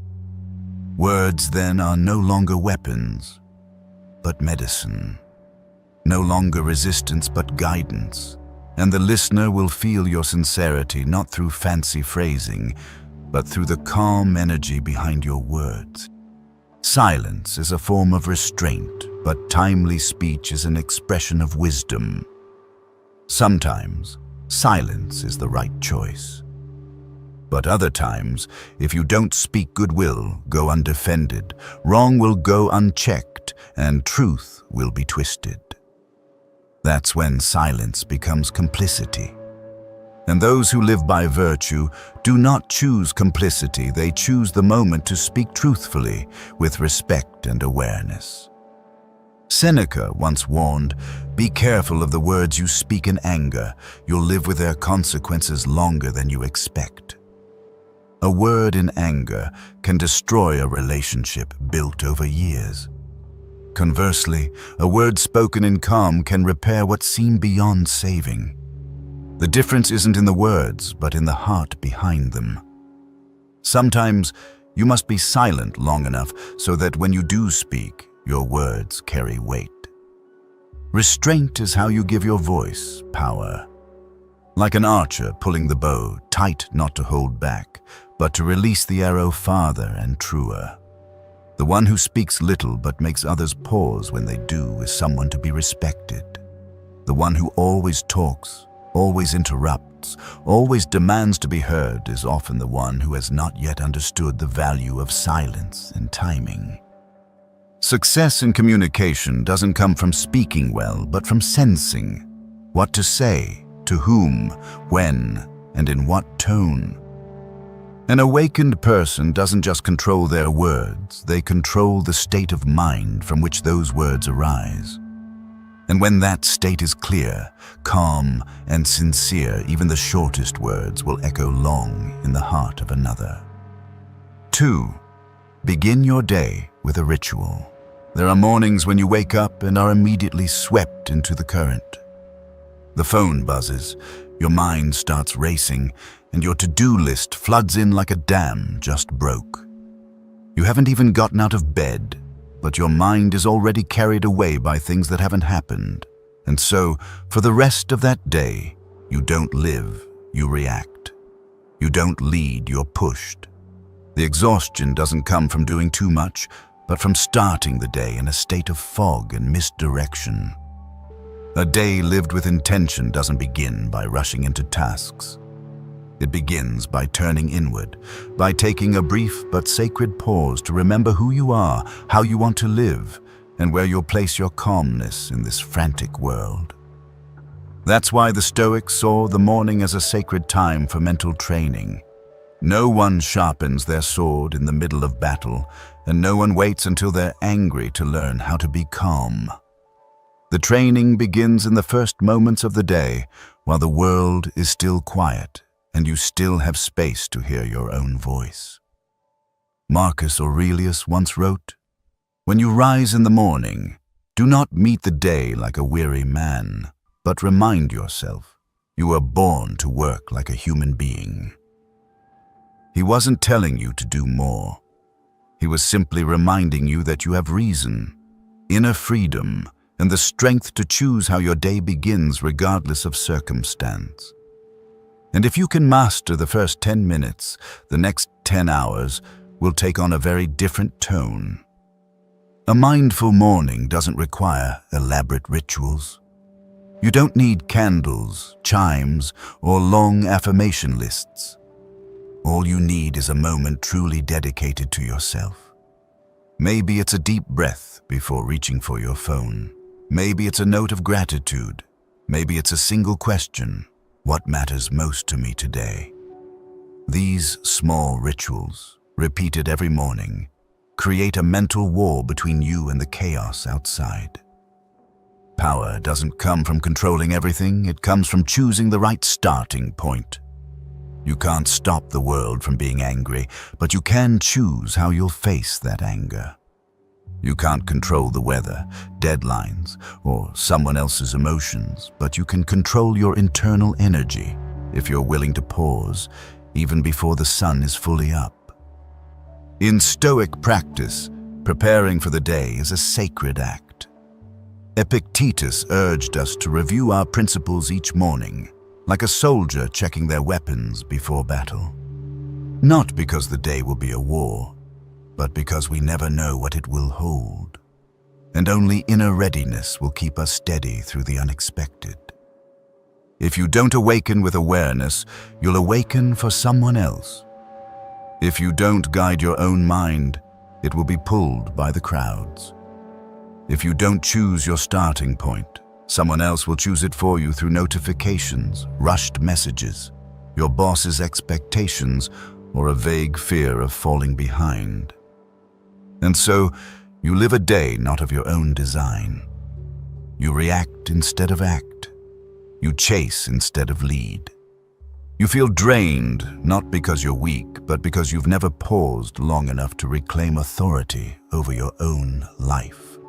Words then are no longer weapons, but medicine. No longer resistance, but guidance. And the listener will feel your sincerity not through fancy phrasing, but through the calm energy behind your words. Silence is a form of restraint, but timely speech is an expression of wisdom. Sometimes, silence is the right choice. But other times, if you don't speak goodwill, go undefended, wrong will go unchecked, and truth will be twisted. That's when silence becomes complicity. And those who live by virtue do not choose complicity, they choose the moment to speak truthfully, with respect and awareness. Seneca once warned, "Be careful of the words you speak in anger, you'll live with their consequences longer than you expect." A word in anger can destroy a relationship built over years. Conversely, a word spoken in calm can repair what seemed beyond saving. The difference isn't in the words, but in the heart behind them. Sometimes you must be silent long enough so that when you do speak, your words carry weight. Restraint is how you give your voice power. Like an archer pulling the bow, tight not to hold back, but to release the arrow farther and truer. The one who speaks little but makes others pause when they do is someone to be respected. The one who always talks, always interrupts, always demands to be heard is often the one who has not yet understood the value of silence and timing. Success in communication doesn't come from speaking well, but from sensing what to say, to whom, when, and in what tone. An awakened person doesn't just control their words, they control the state of mind from which those words arise. And when that state is clear, calm, and sincere, even the shortest words will echo long in the heart of another. 2. Begin your day with a ritual. There are mornings when you wake up and are immediately swept into the current. The phone buzzes, your mind starts racing, and your to-do list floods in like a dam just broke. You haven't even gotten out of bed, but your mind is already carried away by things that haven't happened. And so, for the rest of that day, you don't live, you react. You don't lead, you're pushed. The exhaustion doesn't come from doing too much, but from starting the day in a state of fog and misdirection. A day lived with intention doesn't begin by rushing into tasks. It begins by turning inward, by taking a brief but sacred pause to remember who you are, how you want to live, and where you'll place your calmness in this frantic world. That's why the Stoics saw the morning as a sacred time for mental training. No one sharpens their sword in the middle of battle, and no one waits until they're angry to learn how to be calm. The training begins in the first moments of the day, while the world is still quiet, and you still have space to hear your own voice. Marcus Aurelius once wrote, "When you rise in the morning, do not meet the day like a weary man, but remind yourself you were born to work like a human being." He wasn't telling you to do more. He was simply reminding you that you have reason, inner freedom, and the strength to choose how your day begins regardless of circumstance. And if you can master the first 10 minutes, the next 10 hours will take on a very different tone. A mindful morning doesn't require elaborate rituals. You don't need candles, chimes, or long affirmation lists. All you need is a moment truly dedicated to yourself. Maybe it's a deep breath before reaching for your phone. Maybe it's a note of gratitude. Maybe it's a single question. What matters most to me today? These small rituals, repeated every morning, create a mental wall between you and the chaos outside. Power doesn't come from controlling everything, it comes from choosing the right starting point. You can't stop the world from being angry, but you can choose how you'll face that anger. You can't control the weather, deadlines, or someone else's emotions, but you can control your internal energy if you're willing to pause, even before the sun is fully up. In Stoic practice, preparing for the day is a sacred act. Epictetus urged us to review our principles each morning, like a soldier checking their weapons before battle. Not because the day will be a war, but because we never know what it will hold. And only inner readiness will keep us steady through the unexpected. If you don't awaken with awareness, you'll awaken for someone else. If you don't guide your own mind, it will be pulled by the crowds. If you don't choose your starting point, someone else will choose it for you through notifications, rushed messages, your boss's expectations, or a vague fear of falling behind. And so, you live a day not of your own design. You react instead of act. You chase instead of lead. You feel drained, not because you're weak, but because you've never paused long enough to reclaim authority over your own life.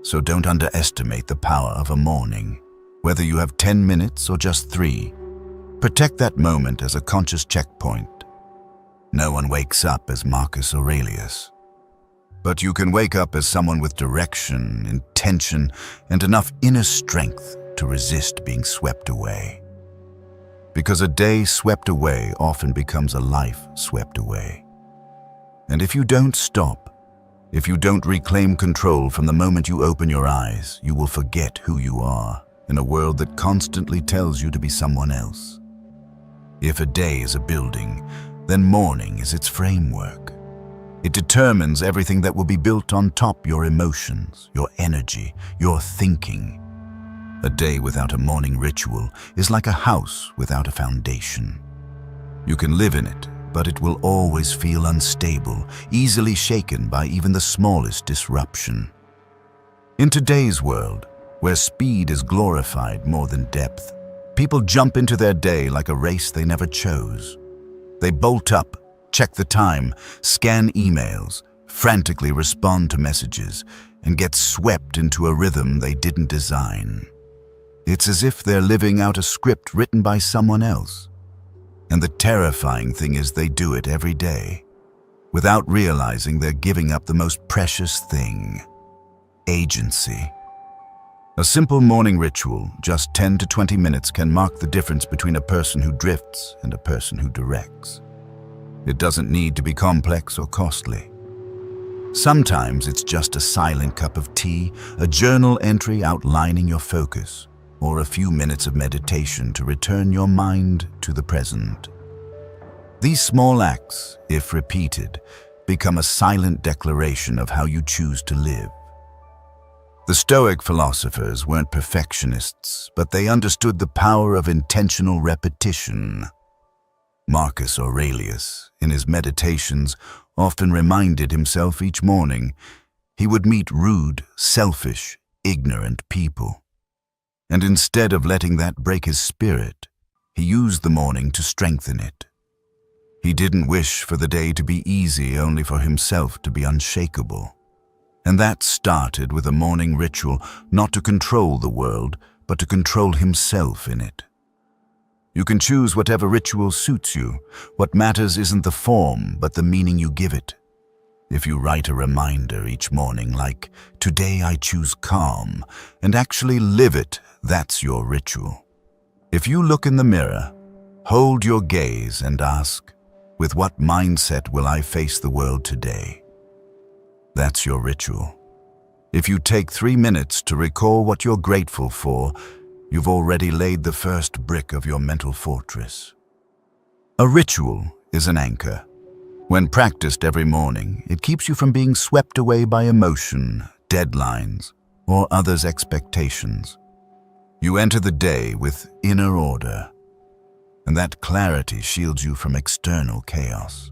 So don't underestimate the power of a morning, whether you have 10 minutes or just 3. Protect that moment as a conscious checkpoint. No one wakes up as Marcus Aurelius. But you can wake up as someone with direction, intention, and enough inner strength to resist being swept away. Because a day swept away often becomes a life swept away. And if you don't stop, if you don't reclaim control from the moment you open your eyes, you will forget who you are in a world that constantly tells you to be someone else. If a day is a building, then morning is its framework. It determines everything that will be built on top: your emotions, your energy, your thinking. A day without a morning ritual is like a house without a foundation. You can live in it, but it will always feel unstable, easily shaken by even the smallest disruption. In today's world, where speed is glorified more than depth, people jump into their day like a race they never chose. They bolt up, check the time, scan emails, frantically respond to messages, and get swept into a rhythm they didn't design. It's as if they're living out a script written by someone else. And the terrifying thing is they do it every day, without realizing they're giving up the most precious thing: agency. A simple morning ritual, just 10 to 20 minutes, can mark the difference between a person who drifts and a person who directs. It doesn't need to be complex or costly. Sometimes it's just a silent cup of tea, a journal entry outlining your focus, or a few minutes of meditation to return your mind to the present. These small acts, if repeated, become a silent declaration of how you choose to live. The Stoic philosophers weren't perfectionists, but they understood the power of intentional repetition. Marcus Aurelius, in his meditations, often reminded himself each morning he would meet rude, selfish, ignorant people. And instead of letting that break his spirit, he used the morning to strengthen it. He didn't wish for the day to be easy, only for himself to be unshakable. And that started with a morning ritual, not to control the world, but to control himself in it. You can choose whatever ritual suits you. What matters isn't the form, but the meaning you give it. If you write a reminder each morning like, "Today I choose calm," and actually live it, that's your ritual. If you look in the mirror, hold your gaze and ask, "With what mindset will I face the world today?" That's your ritual. If you take 3 minutes to recall what you're grateful for, you've already laid the first brick of your mental fortress. A ritual is an anchor. When practiced every morning, it keeps you from being swept away by emotion, deadlines, or others' expectations. You enter the day with inner order, and that clarity shields you from external chaos.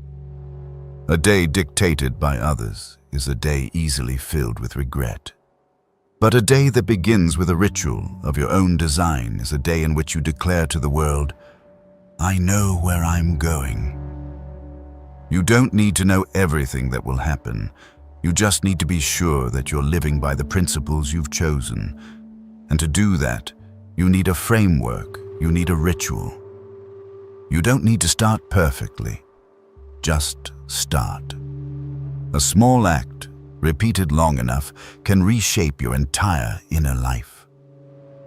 A day dictated by others is a day easily filled with regret. But a day that begins with a ritual of your own design is a day in which you declare to the world, "I know where I'm going." You don't need to know everything that will happen. You just need to be sure that you're living by the principles you've chosen. And to do that, you need a framework, you need a ritual. You don't need to start perfectly. Just start. A small act, repeated long enough, can reshape your entire inner life.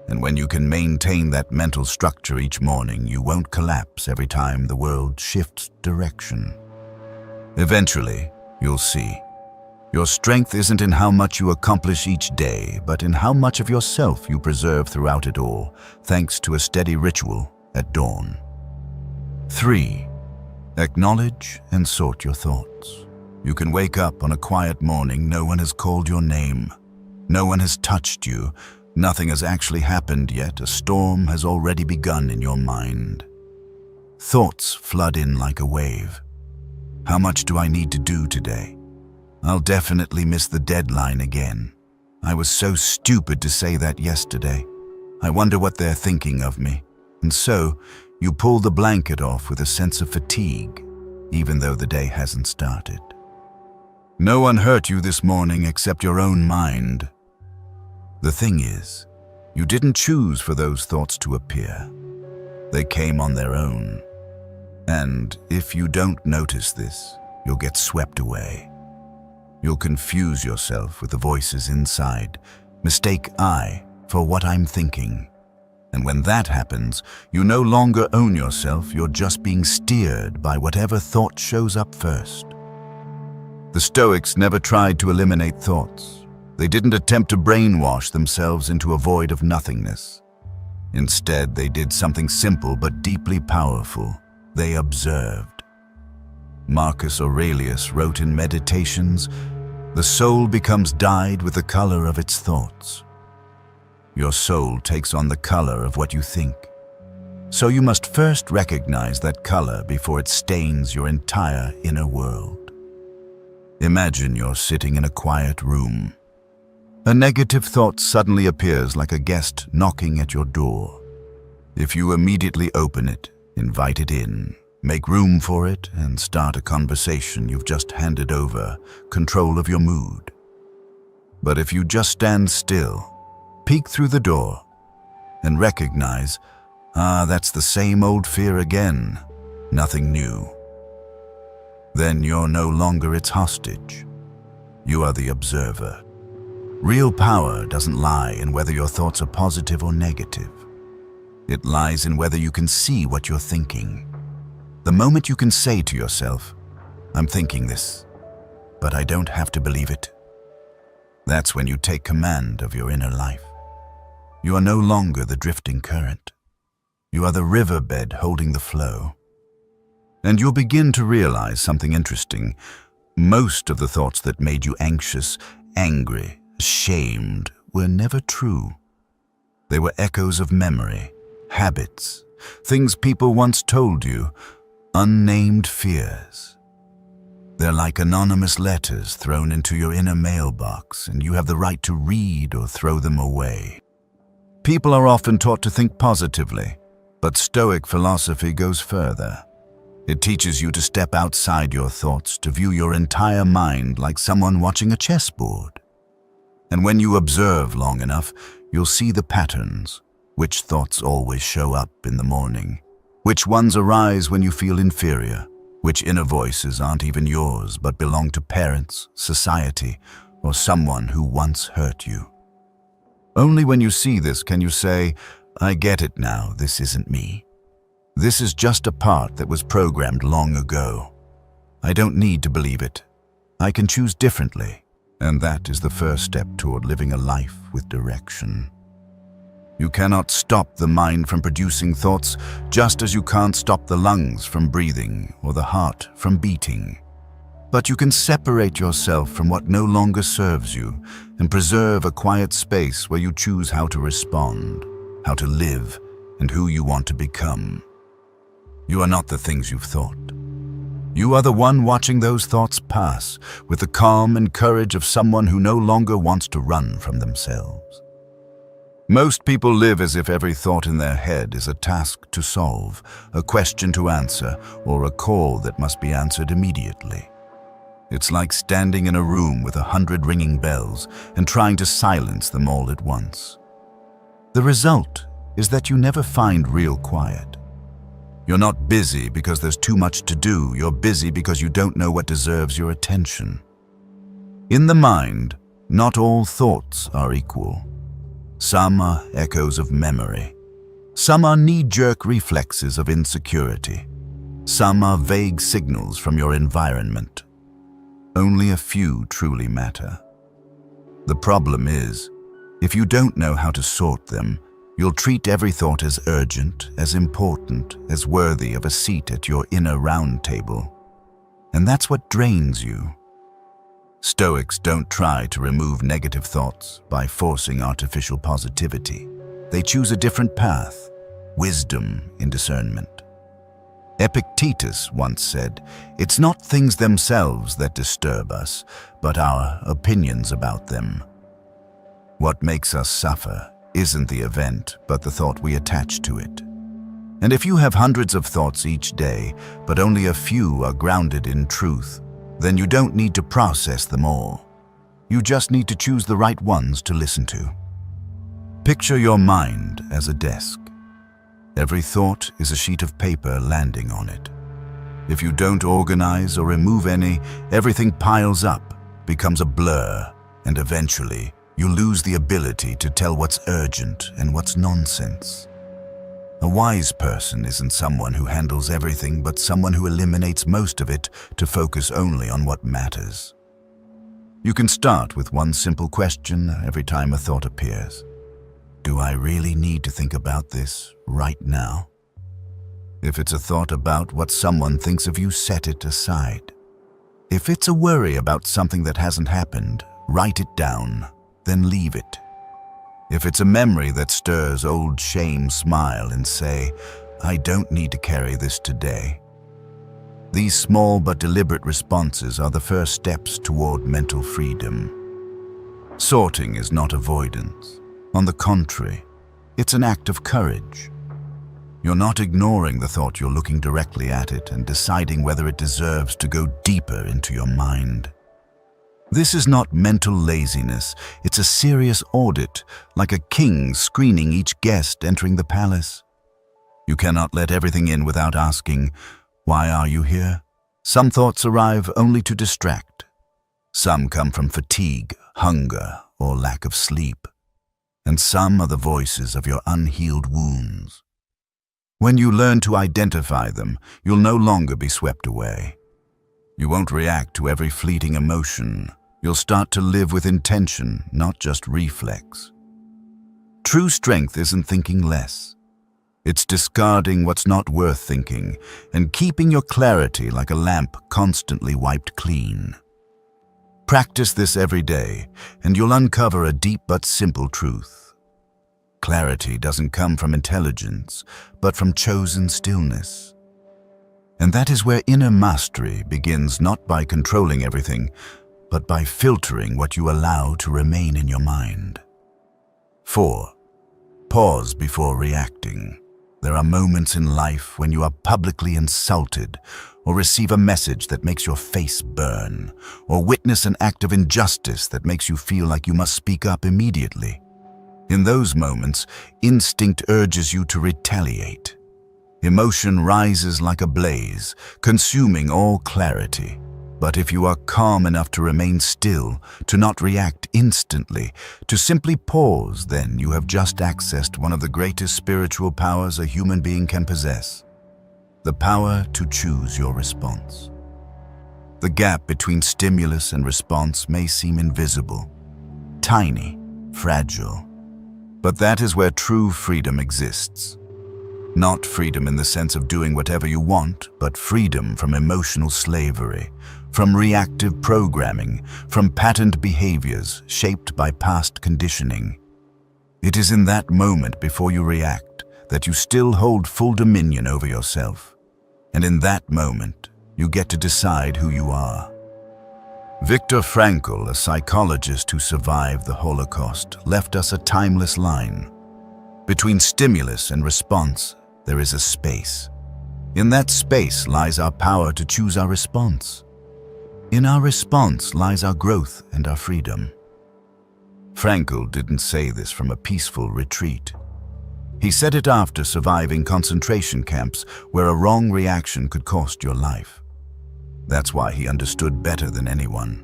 And when you can maintain that mental structure each morning, you won't collapse every time the world shifts direction. Eventually, you'll see. Your strength isn't in how much you accomplish each day, but in how much of yourself you preserve throughout it all, thanks to a steady ritual at dawn. 3. Acknowledge and sort your thoughts. You can wake up on a quiet morning, no one has called your name. No one has touched you. Nothing has actually happened yet. A storm has already begun in your mind. Thoughts flood in like a wave. How much do I need to do today? I'll definitely miss the deadline again. I was so stupid to say that yesterday. I wonder what they're thinking of me. And so, you pull the blanket off with a sense of fatigue, even though the day hasn't started. No one hurt you this morning except your own mind. The thing is, you didn't choose for those thoughts to appear. They came on their own. And if you don't notice this, you'll get swept away. You'll confuse yourself with the voices inside, mistake I for what I'm thinking. And when that happens, you no longer own yourself, you're just being steered by whatever thought shows up first. The Stoics never tried to eliminate thoughts. They didn't attempt to brainwash themselves into a void of nothingness. Instead, they did something simple but deeply powerful. They observed. Marcus Aurelius wrote in Meditations, "The soul becomes dyed with the color of its thoughts." Your soul takes on the color of what you think. So you must first recognize that color before it stains your entire inner world. Imagine you're sitting in a quiet room. A negative thought suddenly appears like a guest knocking at your door. If you immediately open it, invite it in, make room for it, and start a conversation, you've just handed over control of your mood. But if you just stand still, peek through the door, and recognize, that's the same old fear again, nothing new, then you're no longer its hostage. You are the observer. Real power doesn't lie in whether your thoughts are positive or negative. It lies in whether you can see what you're thinking. The moment you can say to yourself, I'm thinking this, but I don't have to believe it, that's when you take command of your inner life. You are no longer the drifting current. You are the riverbed holding the flow. And you'll begin to realize something interesting. Most of the thoughts that made you anxious, angry, ashamed were never true. They were echoes of memory, habits, things people once told you, unnamed fears. They're like anonymous letters thrown into your inner mailbox, and you have the right to read or throw them away. People are often taught to think positively, but Stoic philosophy goes further. It teaches you to step outside your thoughts, to view your entire mind like someone watching a chessboard. And when you observe long enough, you'll see the patterns. Which thoughts always show up in the morning? Which ones arise when you feel inferior? Which inner voices aren't even yours, but belong to parents, society, or someone who once hurt you? Only when you see this can you say, I get it now, this isn't me. This is just a part that was programmed long ago. I don't need to believe it. I can choose differently, and that is the first step toward living a life with direction. You cannot stop the mind from producing thoughts, just as you can't stop the lungs from breathing or the heart from beating. But you can separate yourself from what no longer serves you and preserve a quiet space where you choose how to respond, how to live, and who you want to become. You are not the things you've thought. You are the one watching those thoughts pass with the calm and courage of someone who no longer wants to run from themselves. Most people live as if every thought in their head is a task to solve, a question to answer, or a call that must be answered immediately. It's like standing in a room with 100 ringing bells and trying to silence them all at once. The result is that you never find real quiet. You're not busy because there's too much to do. You're busy because you don't know what deserves your attention. In the mind, not all thoughts are equal. Some are echoes of memory. Some are knee-jerk reflexes of insecurity. Some are vague signals from your environment. Only a few truly matter. The problem is, if you don't know how to sort them, you'll treat every thought as urgent, as important, as worthy of a seat at your inner round table. And that's what drains you. Stoics don't try to remove negative thoughts by forcing artificial positivity. They choose a different path, wisdom in discernment. Epictetus once said, "It's not things themselves that disturb us, but our opinions about them." What makes us suffer isn't the event, but the thought we attach to it. And if you have hundreds of thoughts each day, but only a few are grounded in truth, then you don't need to process them all. You just need to choose the right ones to listen to. Picture your mind as a desk. Every thought is a sheet of paper landing on it. If you don't organize or remove any, everything piles up, becomes a blur, and eventually you lose the ability to tell what's urgent and what's nonsense. A wise person isn't someone who handles everything, but someone who eliminates most of it to focus only on what matters. You can start with one simple question every time a thought appears. Do I really need to think about this right now? If it's a thought about what someone thinks of you, set it aside. If it's a worry about something that hasn't happened, write it down, then leave it. If it's a memory that stirs old shame, smile and say, I don't need to carry this today. These small but deliberate responses are the first steps toward mental freedom. Sorting is not avoidance. On the contrary, it's an act of courage. You're not ignoring the thought, you're looking directly at it and deciding whether it deserves to go deeper into your mind. This is not mental laziness, it's a serious audit, like a king screening each guest entering the palace. You cannot let everything in without asking, why are you here? Some thoughts arrive only to distract. Some come from fatigue, hunger, or lack of sleep. And some are the voices of your unhealed wounds. When you learn to identify them, you'll no longer be swept away. You won't react to every fleeting emotion. You'll start to live with intention, not just reflex. True strength isn't thinking less. It's discarding what's not worth thinking and keeping your clarity like a lamp constantly wiped clean. Practice this every day, and you'll uncover a deep but simple truth. Clarity doesn't come from intelligence, but from chosen stillness. And that is where inner mastery begins, not by controlling everything, but by filtering what you allow to remain in your mind. 4. Pause before reacting. There are moments in life when you are publicly insulted, or receive a message that makes your face burn, or witness an act of injustice that makes you feel like you must speak up immediately. In those moments, instinct urges you to retaliate. Emotion rises like a blaze, consuming all clarity. But if you are calm enough to remain still, to not react instantly, to simply pause, then you have just accessed one of the greatest spiritual powers a human being can possess: the power to choose your response. The gap between stimulus and response may seem invisible, tiny, fragile, but that is where true freedom exists. Not freedom in the sense of doing whatever you want, but freedom from emotional slavery, from reactive programming, from patterned behaviors shaped by past conditioning. It is in that moment before you react that you still hold full dominion over yourself. And in that moment, you get to decide who you are. Viktor Frankl, a psychologist who survived the Holocaust, left us a timeless line. Between stimulus and response, there is a space. In that space lies our power to choose our response. In our response lies our growth and our freedom. Frankl didn't say this from a peaceful retreat. He said it after surviving concentration camps where a wrong reaction could cost your life. That's why he understood better than anyone.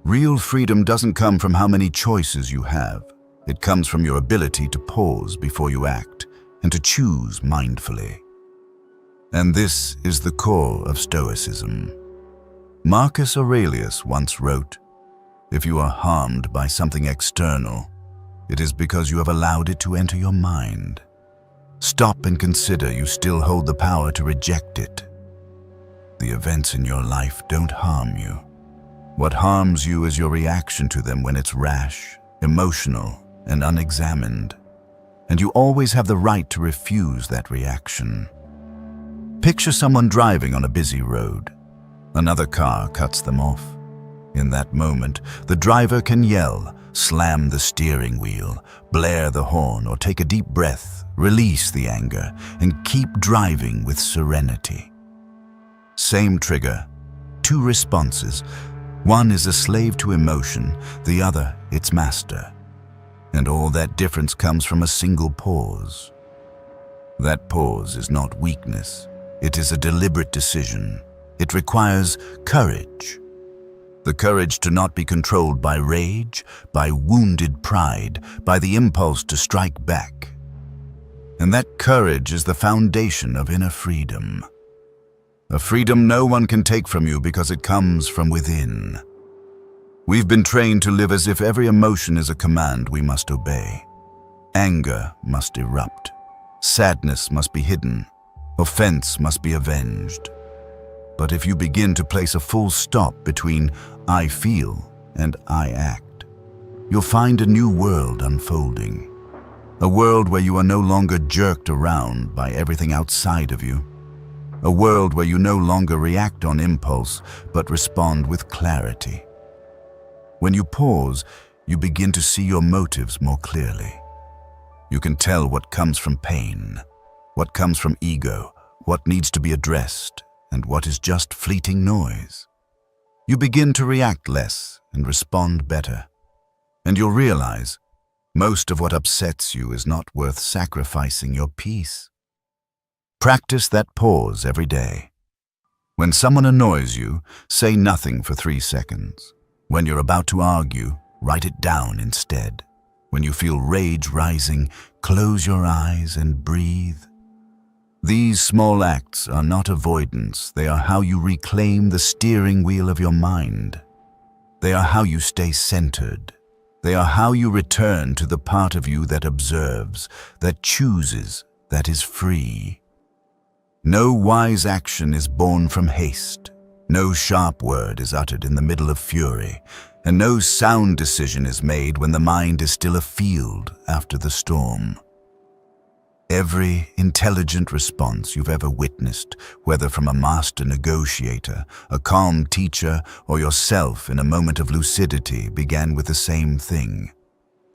Real freedom doesn't come from how many choices you have. It comes from your ability to pause before you act and to choose mindfully. And this is the core of Stoicism. Marcus Aurelius once wrote, "If you are harmed by something external, it is because you have allowed it to enter your mind. Stop and consider you still hold the power to reject it. The events in your life don't harm you. What harms you is your reaction to them when it's rash, emotional, and unexamined. And you always have the right to refuse that reaction." Picture someone driving on a busy road. Another car cuts them off. In that moment, the driver can yell, slam the steering wheel, blare the horn, or take a deep breath, release the anger, and keep driving with serenity. Same trigger, two responses. One is a slave to emotion, the other its master. And all that difference comes from a single pause. That pause is not weakness. It is a deliberate decision. It requires courage. The courage to not be controlled by rage, by wounded pride, by the impulse to strike back. And that courage is the foundation of inner freedom. A freedom no one can take from you because it comes from within. We've been trained to live as if every emotion is a command we must obey. Anger must erupt. Sadness must be hidden. Offense must be avenged. But if you begin to place a full stop between "I feel" and "I act," you'll find a new world unfolding. A world where you are no longer jerked around by everything outside of you. A world where you no longer react on impulse, but respond with clarity. When you pause, you begin to see your motives more clearly. You can tell what comes from pain, what comes from ego, what needs to be addressed, and what is just fleeting noise. You begin to react less and respond better. And you'll realize most of what upsets you is not worth sacrificing your peace. Practice that pause every day. When someone annoys you, say nothing for 3 seconds. When you're about to argue, write it down instead. When you feel rage rising, close your eyes and breathe. These small acts are not avoidance. They are how you reclaim the steering wheel of your mind. They are how you stay centered. They are how you return to the part of you that observes, that chooses, that is free. No wise action is born from haste. No sharp word is uttered in the middle of fury, and no sound decision is made when the mind is still afield after the storm. Every intelligent response you've ever witnessed, whether from a master negotiator, a calm teacher, or yourself in a moment of lucidity, began with the same thing: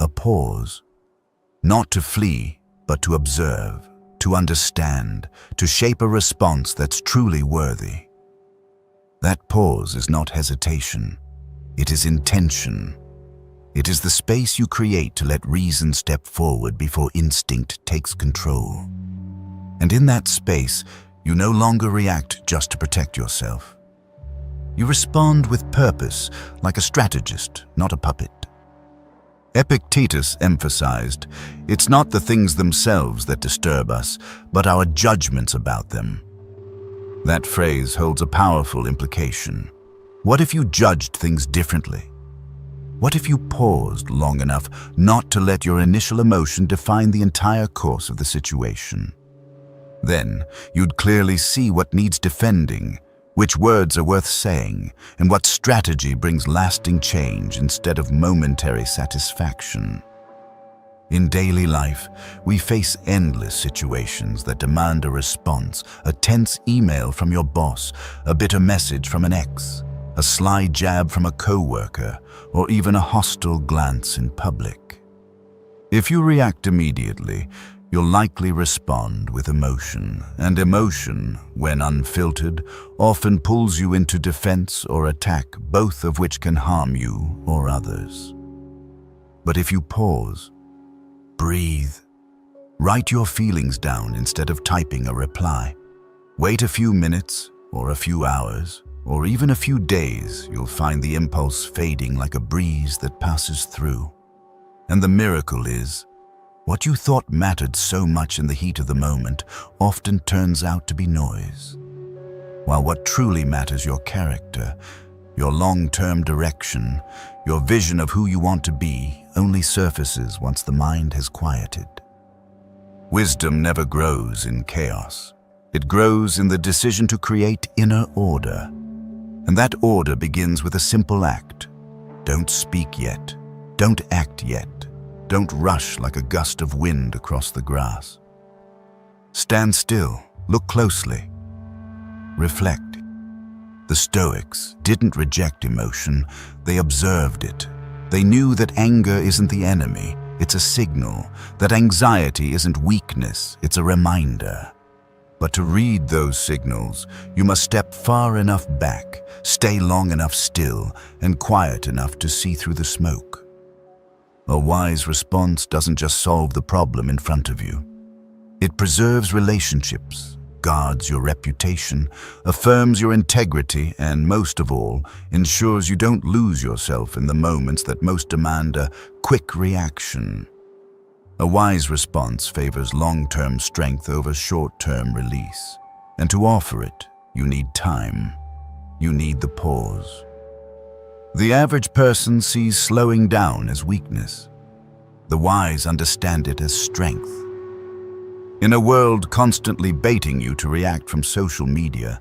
a pause. Not to flee, but to observe, to understand, to shape a response that's truly worthy. That pause is not hesitation. It is intention. It is the space you create to let reason step forward before instinct takes control. And in that space, you no longer react just to protect yourself. You respond with purpose, like a strategist, not a puppet. Epictetus emphasized, it's not the things themselves that disturb us, but our judgments about them. That phrase holds a powerful implication. What if you judged things differently? What if you paused long enough not to let your initial emotion define the entire course of the situation? Then you'd clearly see what needs defending, which words are worth saying, and what strategy brings lasting change instead of momentary satisfaction. In daily life, we face endless situations that demand a response: a tense email from your boss, a bitter message from an ex, a sly jab from a coworker, or even a hostile glance in public. If you react immediately, you'll likely respond with emotion, and emotion, when unfiltered, often pulls you into defense or attack, both of which can harm you or others. But if you pause, breathe, write your feelings down instead of typing a reply, wait a few minutes or a few hours, or even a few days, you'll find the impulse fading like a breeze that passes through. And the miracle is, what you thought mattered so much in the heat of the moment often turns out to be noise. While what truly matters, your character, your long-term direction, your vision of who you want to be, only surfaces once the mind has quieted. Wisdom never grows in chaos. It grows in the decision to create inner order. And that order begins with a simple act. Don't speak yet. Don't act yet. Don't rush like a gust of wind across the grass. Stand still, look closely, reflect. The Stoics didn't reject emotion, they observed it. They knew that anger isn't the enemy, it's a signal, that anxiety isn't weakness, it's a reminder. But to read those signals, you must step far enough back, stay long enough still, and quiet enough to see through the smoke. A wise response doesn't just solve the problem in front of you. It preserves relationships, guards your reputation, affirms your integrity, and most of all, ensures you don't lose yourself in the moments that most demand a quick reaction. A wise response favors long-term strength over short-term release. And to offer it, you need time. You need the pause. The average person sees slowing down as weakness. The wise understand it as strength. In a world constantly baiting you to react from social media,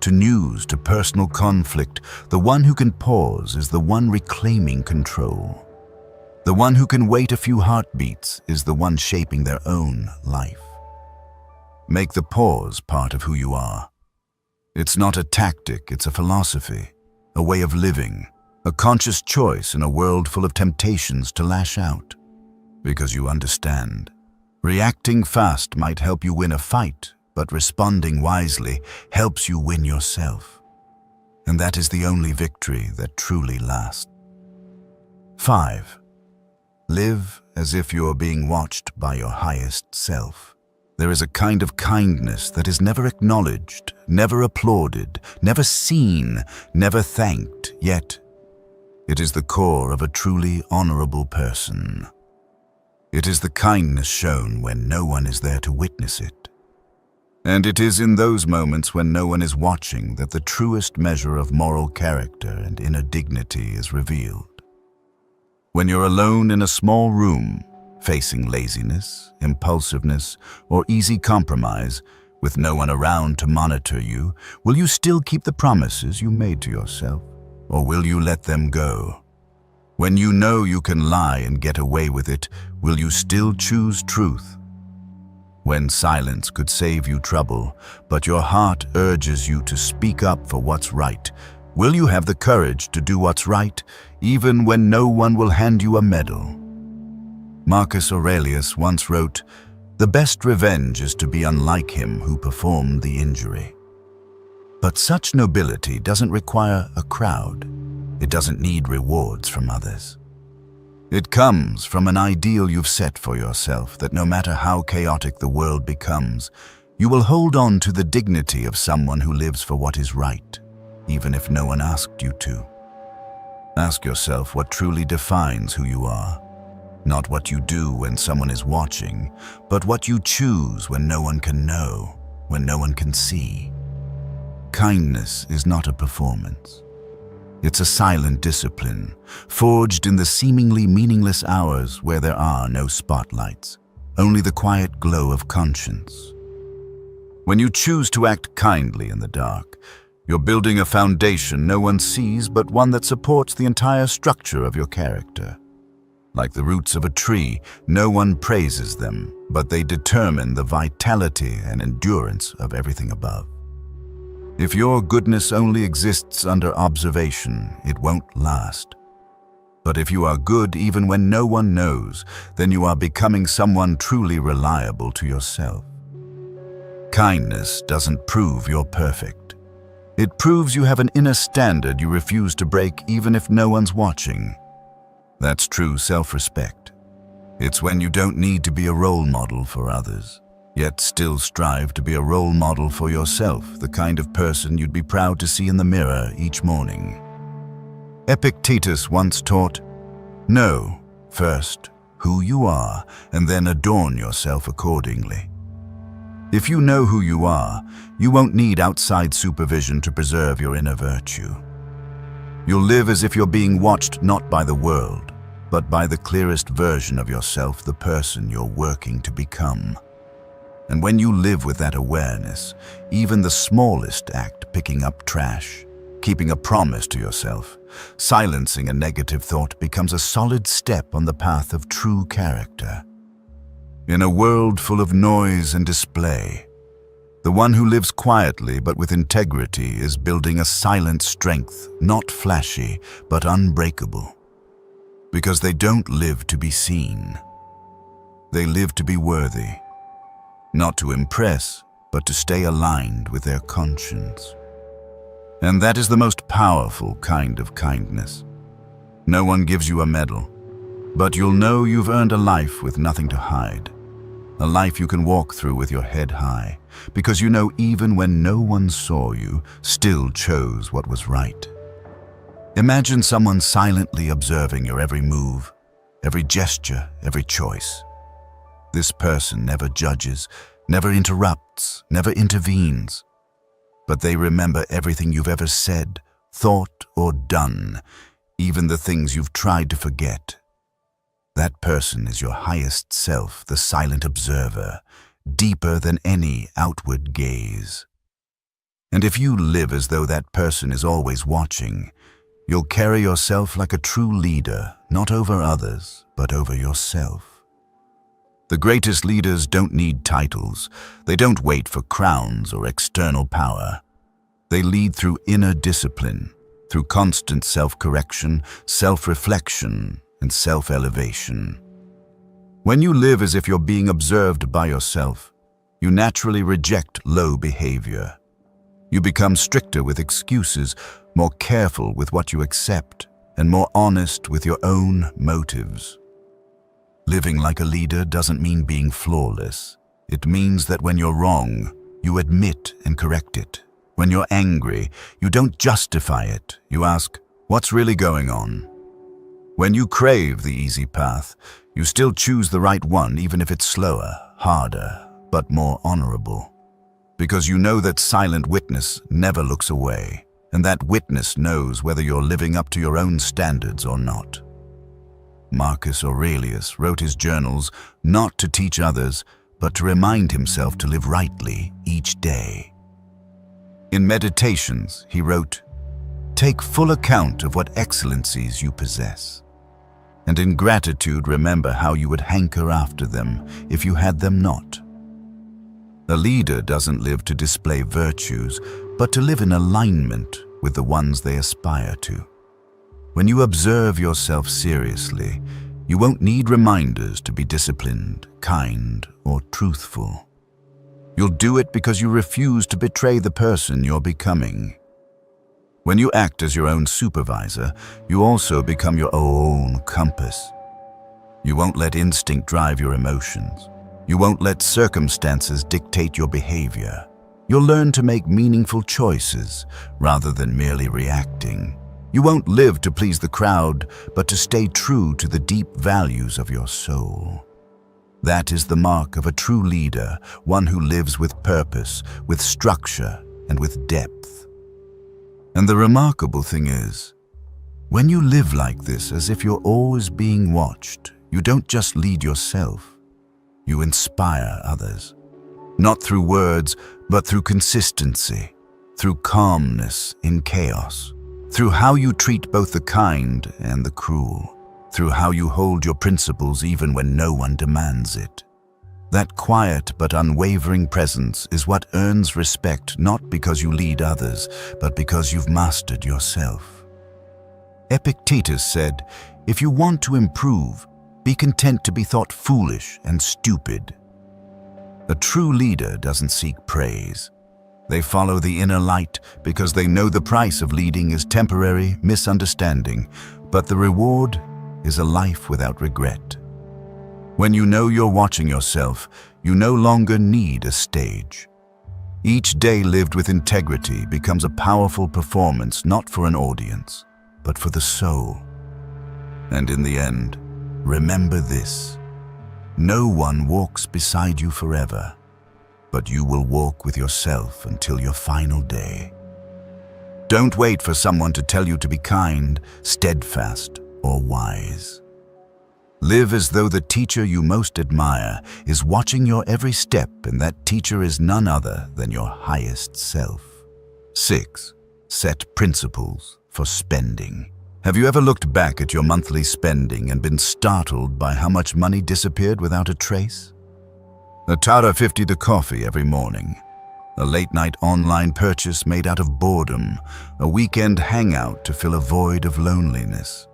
to news, to personal conflict, the one who can pause is the one reclaiming control. The one who can wait a few heartbeats is the one shaping their own life. Make the pause part of who you are. It's not a tactic, it's a philosophy, a way of living, a conscious choice in a world full of temptations to lash out. Because you understand. Reacting fast might help you win a fight, but responding wisely helps you win yourself. And that is the only victory that truly lasts. 5. Live as if you are being watched by your highest self. There is a kind of kindness that is never acknowledged, never applauded, never seen, never thanked, yet it is the core of a truly honorable person. It is the kindness shown when no one is there to witness it. And it is in those moments when no one is watching that the truest measure of moral character and inner dignity is revealed. When you're alone in a small room, facing laziness, impulsiveness, or easy compromise, with no one around to monitor you, will you still keep the promises you made to yourself, or will you let them go? When you know you can lie and get away with it, will you still choose truth? When silence could save you trouble, but your heart urges you to speak up for what's right, will you have the courage to do what's right, even when no one will hand you a medal? Marcus Aurelius once wrote, "The best revenge is to be unlike him who performed the injury." But such nobility doesn't require a crowd. It doesn't need rewards from others. It comes from an ideal you've set for yourself that no matter how chaotic the world becomes, you will hold on to the dignity of someone who lives for what is right, even if no one asked you to. Ask yourself what truly defines who you are. Not what you do when someone is watching, but what you choose when no one can know, when no one can see. Kindness is not a performance. It's a silent discipline, forged in the seemingly meaningless hours where there are no spotlights, only the quiet glow of conscience. When you choose to act kindly in the dark, you're building a foundation no one sees but one that supports the entire structure of your character. Like the roots of a tree, no one praises them, but they determine the vitality and endurance of everything above. If your goodness only exists under observation, it won't last. But if you are good even when no one knows, then you are becoming someone truly reliable to yourself. Kindness doesn't prove you're perfect. It proves you have an inner standard you refuse to break even if no one's watching. That's true self-respect. It's when you don't need to be a role model for others, yet still strive to be a role model for yourself, the kind of person you'd be proud to see in the mirror each morning. Epictetus once taught, "Know, first, who you are, and then adorn yourself accordingly." If you know who you are, you won't need outside supervision to preserve your inner virtue. You'll live as if you're being watched not by the world, but by the clearest version of yourself, the person you're working to become. And when you live with that awareness, even the smallest act, picking up trash, keeping a promise to yourself, silencing a negative thought, becomes a solid step on the path of true character. In a world full of noise and display, the one who lives quietly but with integrity is building a silent strength, not flashy, but unbreakable. Because they don't live to be seen. They live to be worthy. Not to impress, but to stay aligned with their conscience. And that is the most powerful kind of kindness. No one gives you a medal, but you'll know you've earned a life with nothing to hide. A life you can walk through with your head high, because you know even when no one saw you, still chose what was right. Imagine someone silently observing your every move, every gesture, every choice. This person never judges, never interrupts, never intervenes. But they remember everything you've ever said, thought, or done, even the things you've tried to forget. That person is your highest self, the silent observer, deeper than any outward gaze. And if you live as though that person is always watching, you'll carry yourself like a true leader, not over others, but over yourself. The greatest leaders don't need titles. They don't wait for crowns or external power. They lead through inner discipline, through constant self-correction, self-reflection, and self-elevation. When you live as if you're being observed by yourself, you naturally reject low behavior. You become stricter with excuses, more careful with what you accept, and more honest with your own motives. Living like a leader doesn't mean being flawless. It means that when you're wrong, you admit and correct it. When you're angry, you don't justify it. You ask, what's really going on? When you crave the easy path, you still choose the right one, even if it's slower, harder, but more honorable. Because you know that silent witness never looks away, and that witness knows whether you're living up to your own standards or not. Marcus Aurelius wrote his journals not to teach others, but to remind himself to live rightly each day. In Meditations, he wrote, "Take full account of what excellencies you possess, and in gratitude remember how you would hanker after them if you had them not." A leader doesn't live to display virtues, but to live in alignment with the ones they aspire to. When you observe yourself seriously, you won't need reminders to be disciplined, kind, or truthful. You'll do it because you refuse to betray the person you're becoming. When you act as your own supervisor, you also become your own compass. You won't let instinct drive your emotions. You won't let circumstances dictate your behavior. You'll learn to make meaningful choices rather than merely reacting. You won't live to please the crowd, but to stay true to the deep values of your soul. That is the mark of a true leader, one who lives with purpose, with structure, and with depth. And the remarkable thing is, when you live like this, as if you're always being watched, you don't just lead yourself. You inspire others, not through words, but through consistency, through calmness in chaos, through how you treat both the kind and the cruel, through how you hold your principles even when no one demands it. That quiet but unwavering presence is what earns respect, not because you lead others, but because you've mastered yourself. Epictetus said, "If you want to improve, be content to be thought foolish and stupid." A true leader doesn't seek praise. They follow the inner light because they know the price of leading is temporary misunderstanding, but the reward is a life without regret. When you know you're watching yourself, you no longer need a stage. Each day lived with integrity becomes a powerful performance, not for an audience, but for the soul. And in the end, remember this: no one walks beside you forever, but you will walk with yourself until your final day. Don't wait for someone to tell you to be kind, steadfast, or wise. Live as though the teacher you most admire is watching your every step, and that teacher is none other than your highest self. 6. Set principles for spending. Have you ever looked back at your monthly spending and been startled by how much money disappeared without a trace? A $1.50 to coffee every morning, a late-night online purchase made out of boredom, a weekend hangout to fill a void of loneliness.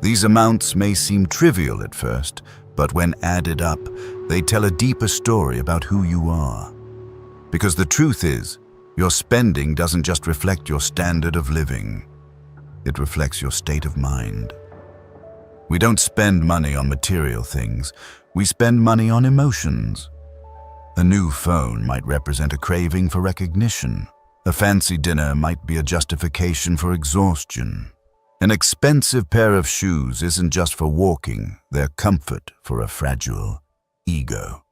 These amounts may seem trivial at first, but when added up, they tell a deeper story about who you are. Because the truth is, your spending doesn't just reflect your standard of living. It reflects your state of mind. We don't spend money on material things. We spend money on emotions. A new phone might represent a craving for recognition. A fancy dinner might be a justification for exhaustion. An expensive pair of shoes isn't just for walking, they're comfort for a fragile ego.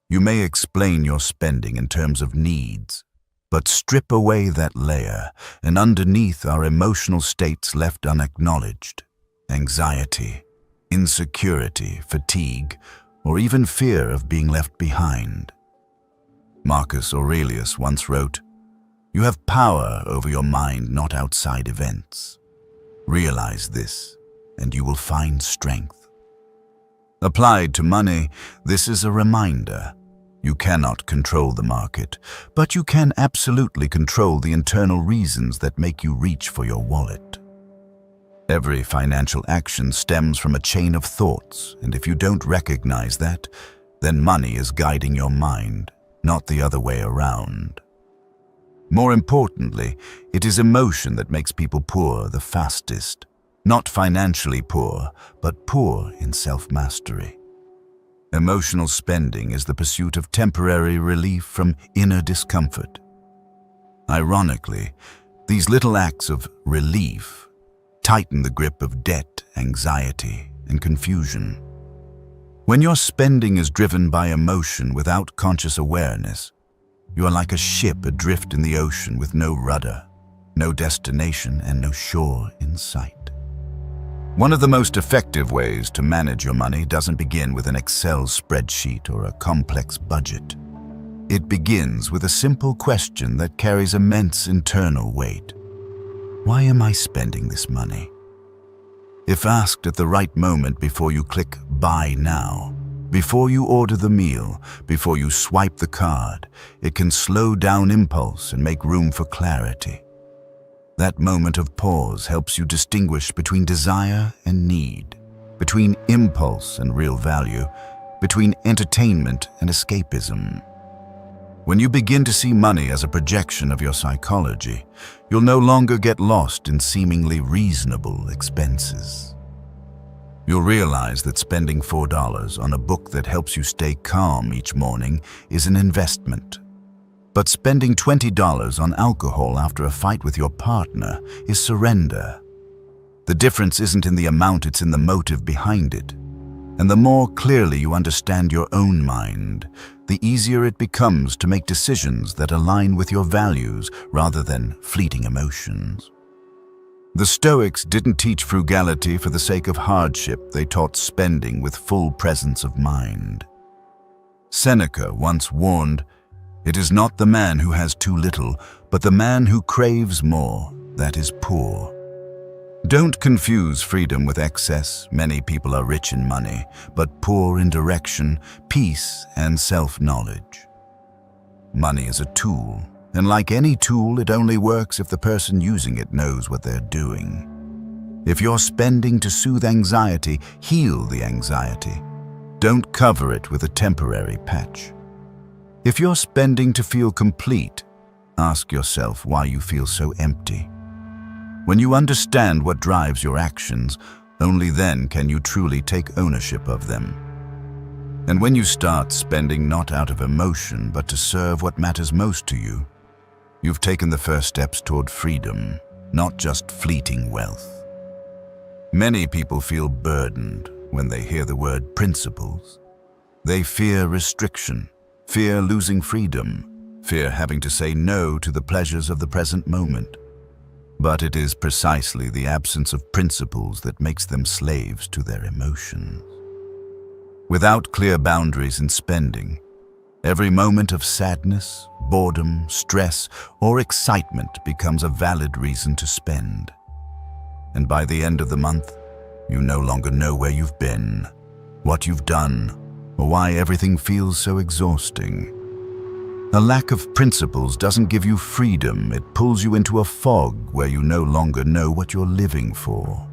You may explain your spending in terms of needs, but strip away that layer, and underneath are emotional states left unacknowledged: anxiety, insecurity, fatigue, or even fear of being left behind. Marcus Aurelius once wrote, "You have power over your mind, not outside events. Realize this. and you will find strength. Applied to money, this is a reminder. You cannot control the market, but you can absolutely control the internal reasons that make you reach for your wallet. Every financial action stems from a chain of thoughts, and if you don't recognize that, then money is guiding your mind, not the other way around. More importantly, it is emotion that makes people poor the fastest. Not financially poor, but poor in self-mastery. Emotional spending is the pursuit of temporary relief from inner discomfort. Ironically, these little acts of relief tighten the grip of debt, anxiety, and confusion. When your spending is driven by emotion without conscious awareness, you are like a ship adrift in the ocean with no rudder, no destination, and no shore in sight. One of the most effective ways to manage your money doesn't begin with an Excel spreadsheet or a complex budget. It begins with a simple question that carries immense internal weight. Why am I spending this money? If asked at the right moment before you click Buy Now, before you order the meal, before you swipe the card, it can slow down impulse and make room for clarity. That moment of pause helps you distinguish between desire and need, between impulse and real value, between entertainment and escapism. When you begin to see money as a projection of your psychology, you'll no longer get lost in seemingly reasonable expenses. You'll realize that spending $4 on a book that helps you stay calm each morning is an investment. But spending $20 on alcohol after a fight with your partner is surrender. The difference isn't in the amount, it's in the motive behind it. And the more clearly you understand your own mind, the easier it becomes to make decisions that align with your values rather than fleeting emotions. The Stoics didn't teach frugality for the sake of hardship, they taught spending with full presence of mind. Seneca once warned, "It is not the man who has too little, but the man who craves more, that is poor." Don't confuse freedom with excess. Many people are rich in money, but poor in direction, peace, and self-knowledge. Money is a tool, and like any tool, it only works if the person using it knows what they're doing. If you're spending to soothe anxiety, heal the anxiety. Don't cover it with a temporary patch. If you're spending to feel complete, ask yourself why you feel so empty. When you understand what drives your actions, only then can you truly take ownership of them. And when you start spending not out of emotion, but to serve what matters most to you, you've taken the first steps toward freedom, not just fleeting wealth. Many people feel burdened when they hear the word principles. They fear restriction, fear losing freedom, fear having to say no to the pleasures of the present moment. But it is precisely the absence of principles that makes them slaves to their emotions. Without clear boundaries in spending, every moment of sadness, boredom, stress, or excitement becomes a valid reason to spend. And by the end of the month, you no longer know where you've been, what you've done, or why everything feels so exhausting. A lack of principles doesn't give you freedom, it pulls you into a fog where you no longer know what you're living for.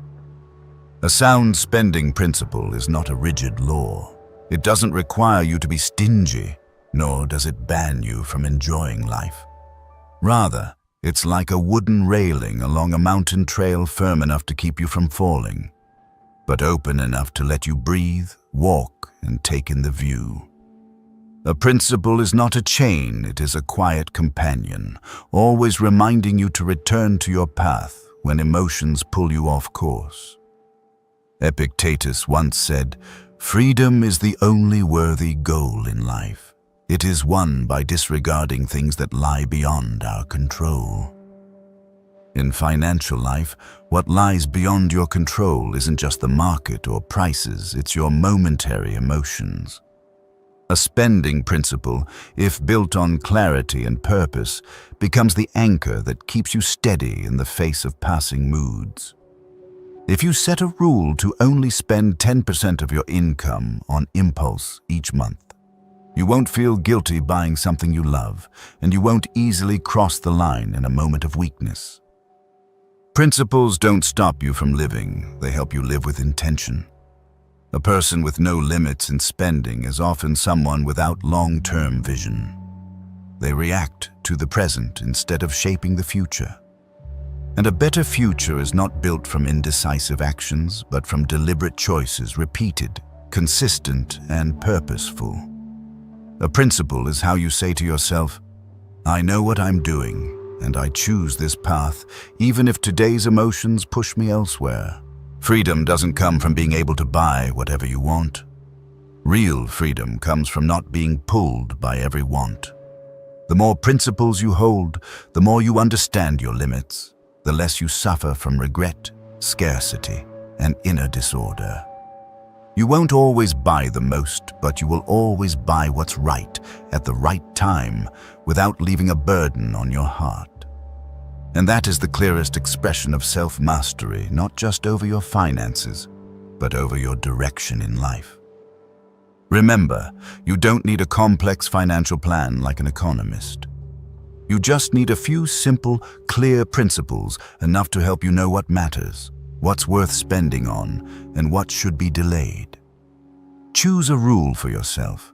A sound spending principle is not a rigid law. It doesn't require you to be stingy, nor does it ban you from enjoying life. Rather, it's like a wooden railing along a mountain trail, firm enough to keep you from falling, but open enough to let you breathe, walk, and take in the view. A principle is not a chain, it is a quiet companion, always reminding you to return to your path when emotions pull you off course. Epictetus once said, "Freedom is the only worthy goal in life. It is won by disregarding things that lie beyond our control." In financial life, what lies beyond your control isn't just the market or prices, it's your momentary emotions. A spending principle, if built on clarity and purpose, becomes the anchor that keeps you steady in the face of passing moods. If you set a rule to only spend 10% of your income on impulse each month, you won't feel guilty buying something you love, and you won't easily cross the line in a moment of weakness. Principles don't stop you from living, they help you live with intention. A person with no limits in spending is often someone without long-term vision. They react to the present instead of shaping the future. And a better future is not built from indecisive actions, but from deliberate choices, repeated, consistent, and purposeful. A principle is how you say to yourself, I know what I'm doing, and I choose this path, even if today's emotions push me elsewhere. Freedom doesn't come from being able to buy whatever you want. Real freedom comes from not being pulled by every want. The more principles you hold, the more you understand your limits, the less you suffer from regret, scarcity, and inner disorder. You won't always buy the most, but you will always buy what's right at the right time without leaving a burden on your heart. And that is the clearest expression of self-mastery, not just over your finances, but over your direction in life. Remember, you don't need a complex financial plan like an economist. You just need a few simple, clear principles, enough to help you know what matters, what's worth spending on, and what should be delayed. Choose a rule for yourself.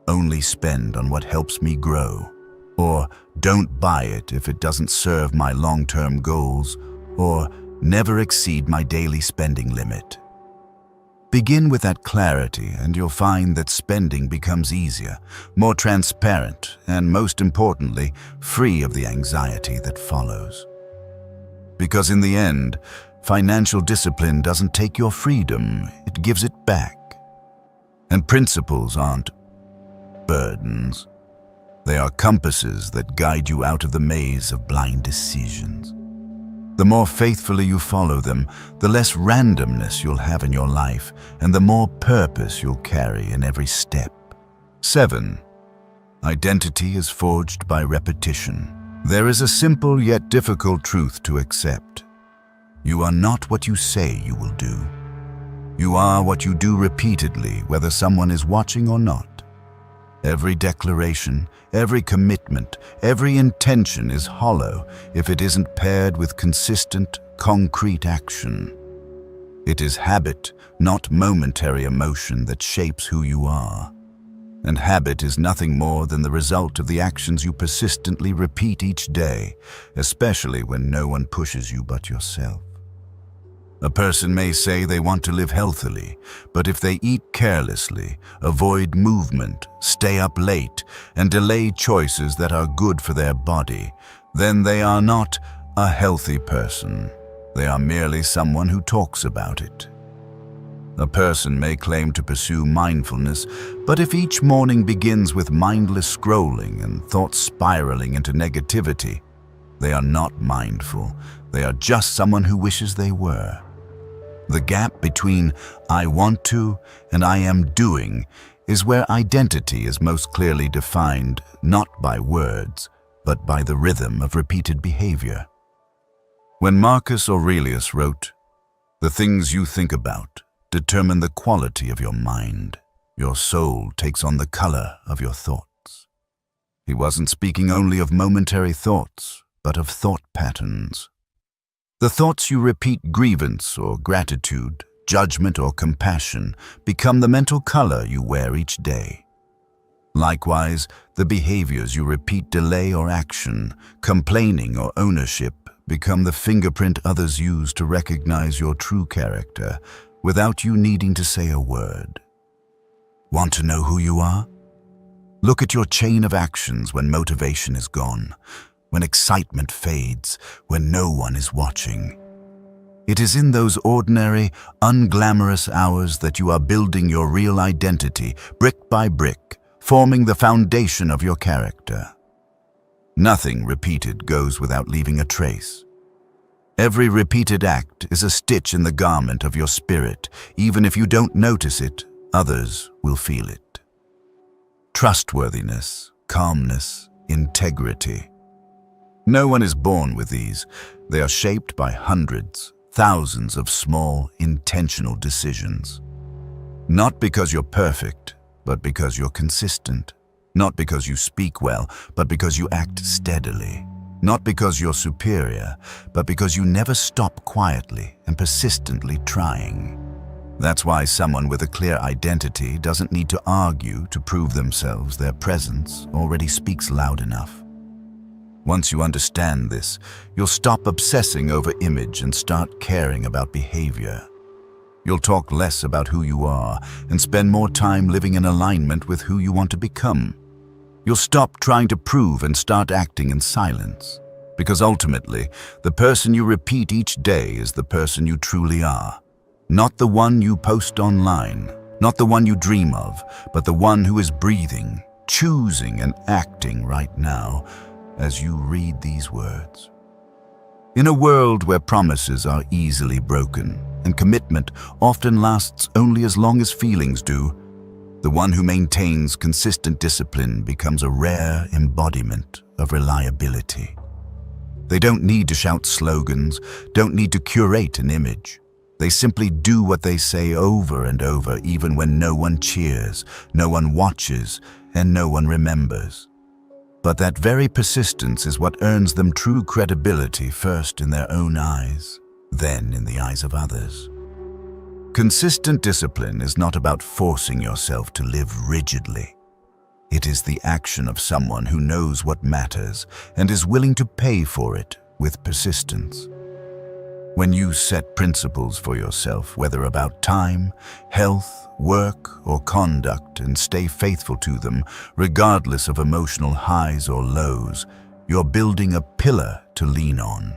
Only spend on what helps me grow. Or don't buy it if it doesn't serve my long-term goals. Or never exceed my daily spending limit. Begin with that clarity and you'll find that spending becomes easier, more transparent, and most importantly, free of the anxiety that follows. Because in the end, financial discipline doesn't take your freedom, it gives it back. And principles aren't burdens. They are compasses that guide you out of the maze of blind decisions. The more faithfully you follow them, the less randomness you'll have in your life, and the more purpose you'll carry in every step. 7. Identity is forged by repetition. There is a simple yet difficult truth to accept. You are not what you say you will do. You are what you do repeatedly, whether someone is watching or not. Every declaration, every commitment, every intention is hollow if it isn't paired with consistent, concrete action. It is habit, not momentary emotion, that shapes who you are. And habit is nothing more than the result of the actions you persistently repeat each day, especially when no one pushes you but yourself. A person may say they want to live healthily, but if they eat carelessly, avoid movement, stay up late, and delay choices that are good for their body, then they are not a healthy person. They are merely someone who talks about it. A person may claim to pursue mindfulness, but if each morning begins with mindless scrolling and thoughts spiraling into negativity, they are not mindful. They are just someone who wishes they were. The gap between I want to and I am doing is where identity is most clearly defined, not by words, but by the rhythm of repeated behavior. When Marcus Aurelius wrote, "The things you think about determine the quality of your mind. Your soul takes on the color of your thoughts," he wasn't speaking only of momentary thoughts, but of thought patterns. The thoughts you repeat, grievance or gratitude, judgment or compassion, become the mental color you wear each day. Likewise, the behaviors you repeat, delay or action, complaining or ownership, become the fingerprint others use to recognize your true character without you needing to say a word. Want to know who you are? Look at your chain of actions when motivation is gone, when excitement fades, when no one is watching. It is in those ordinary, unglamorous hours that you are building your real identity, brick by brick, forming the foundation of your character. Nothing repeated goes without leaving a trace. Every repeated act is a stitch in the garment of your spirit. Even if you don't notice it, others will feel it. Trustworthiness, calmness, integrity. No one is born with these. They are shaped by hundreds, thousands of small, intentional decisions. Not because you're perfect, but because you're consistent. Not because you speak well, but because you act steadily. Not because you're superior, but because you never stop quietly and persistently trying. That's why someone with a clear identity doesn't need to argue to prove themselves. Their presence already speaks loud enough. Once you understand this, you'll stop obsessing over image and start caring about behavior. You'll talk less about who you are and spend more time living in alignment with who you want to become. You'll stop trying to prove and start acting in silence, because ultimately, the person you repeat each day is the person you truly are. Not the one you post online, not the one you dream of, but the one who is breathing, choosing, and acting right now as you read these words. In a world where promises are easily broken and commitment often lasts only as long as feelings do, the one who maintains consistent discipline becomes a rare embodiment of reliability. They don't need to shout slogans, don't need to curate an image. They simply do what they say over and over, even when no one cheers, no one watches, and no one remembers. But that very persistence is what earns them true credibility, first in their own eyes, then in the eyes of others. Consistent discipline is not about forcing yourself to live rigidly. It is the action of someone who knows what matters and is willing to pay for it with persistence. When you set principles for yourself, whether about time, health, work, or conduct, and stay faithful to them, regardless of emotional highs or lows, you're building a pillar to lean on.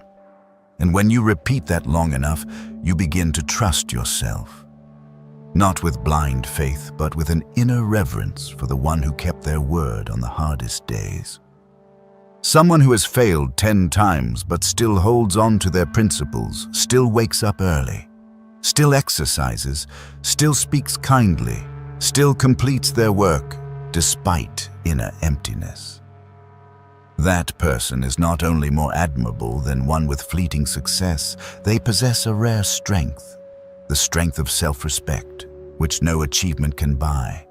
And when you repeat that long enough, you begin to trust yourself. Not with blind faith, but with an inner reverence for the one who kept their word on the hardest days. Someone who has failed 10 times but still holds on to their principles, still wakes up early, still exercises, still speaks kindly, still completes their work despite inner emptiness. That person is not only more admirable than one with fleeting success, they possess a rare strength, the strength of self-respect, which no achievement can buy.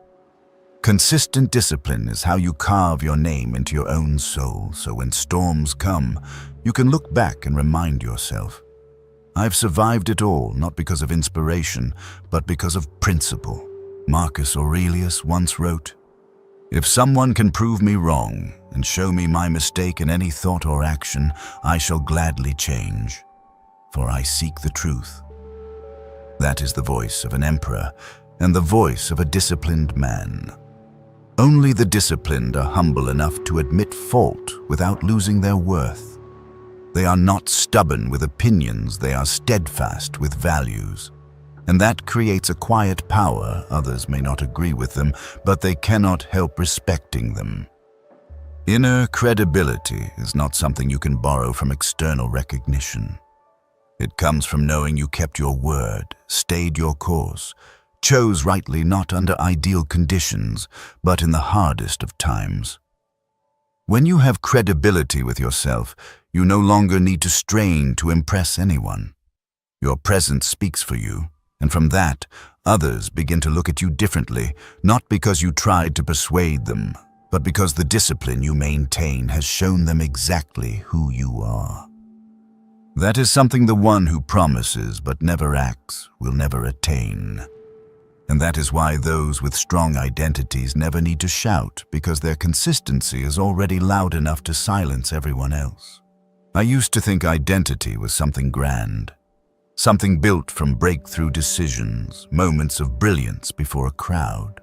Consistent discipline is how you carve your name into your own soul, so when storms come, you can look back and remind yourself, I've survived it all, not because of inspiration, but because of principle. Marcus Aurelius once wrote, "If someone can prove me wrong and show me my mistake in any thought or action, I shall gladly change, for I seek the truth." That is the voice of an emperor and the voice of a disciplined man. Only the disciplined are humble enough to admit fault without losing their worth. They are not stubborn with opinions, they are steadfast with values. And that creates a quiet power. Others may not agree with them, but they cannot help respecting them. Inner credibility is not something you can borrow from external recognition. It comes from knowing you kept your word, stayed your course, chose rightly not under ideal conditions, but in the hardest of times. When you have credibility with yourself, you no longer need to strain to impress anyone. Your presence speaks for you, and from that, others begin to look at you differently, not because you tried to persuade them, but because the discipline you maintain has shown them exactly who you are. That is something the one who promises but never acts will never attain. And that is why those with strong identities never need to shout, because their consistency is already loud enough to silence everyone else. I used to think identity was something grand, something built from breakthrough decisions, moments of brilliance before a crowd,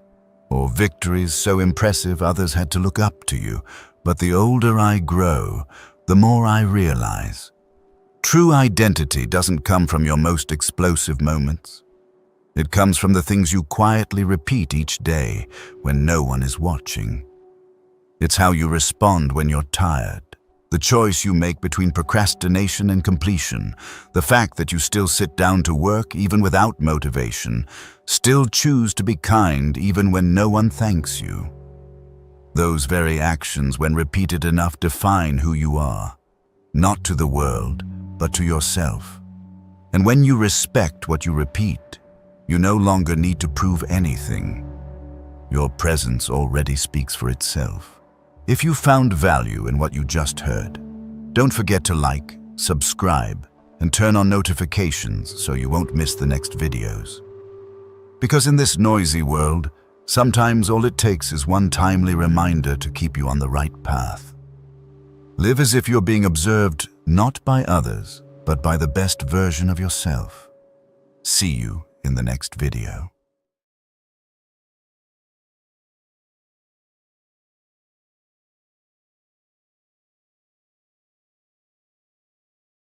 or victories so impressive others had to look up to you. But the older I grow, the more I realize, true identity doesn't come from your most explosive moments. It comes from the things you quietly repeat each day when no one is watching. It's how you respond when you're tired, the choice you make between procrastination and completion, the fact that you still sit down to work even without motivation, still choose to be kind even when no one thanks you. Those very actions, when repeated enough, define who you are, not to the world, but to yourself. And when you respect what you repeat, you no longer need to prove anything. Your presence already speaks for itself. If you found value in what you just heard, don't forget to like, subscribe, and turn on notifications so you won't miss the next videos. Because in this noisy world, sometimes all it takes is one timely reminder to keep you on the right path. Live as if you're being observed not by others, but by the best version of yourself. See you in the next video.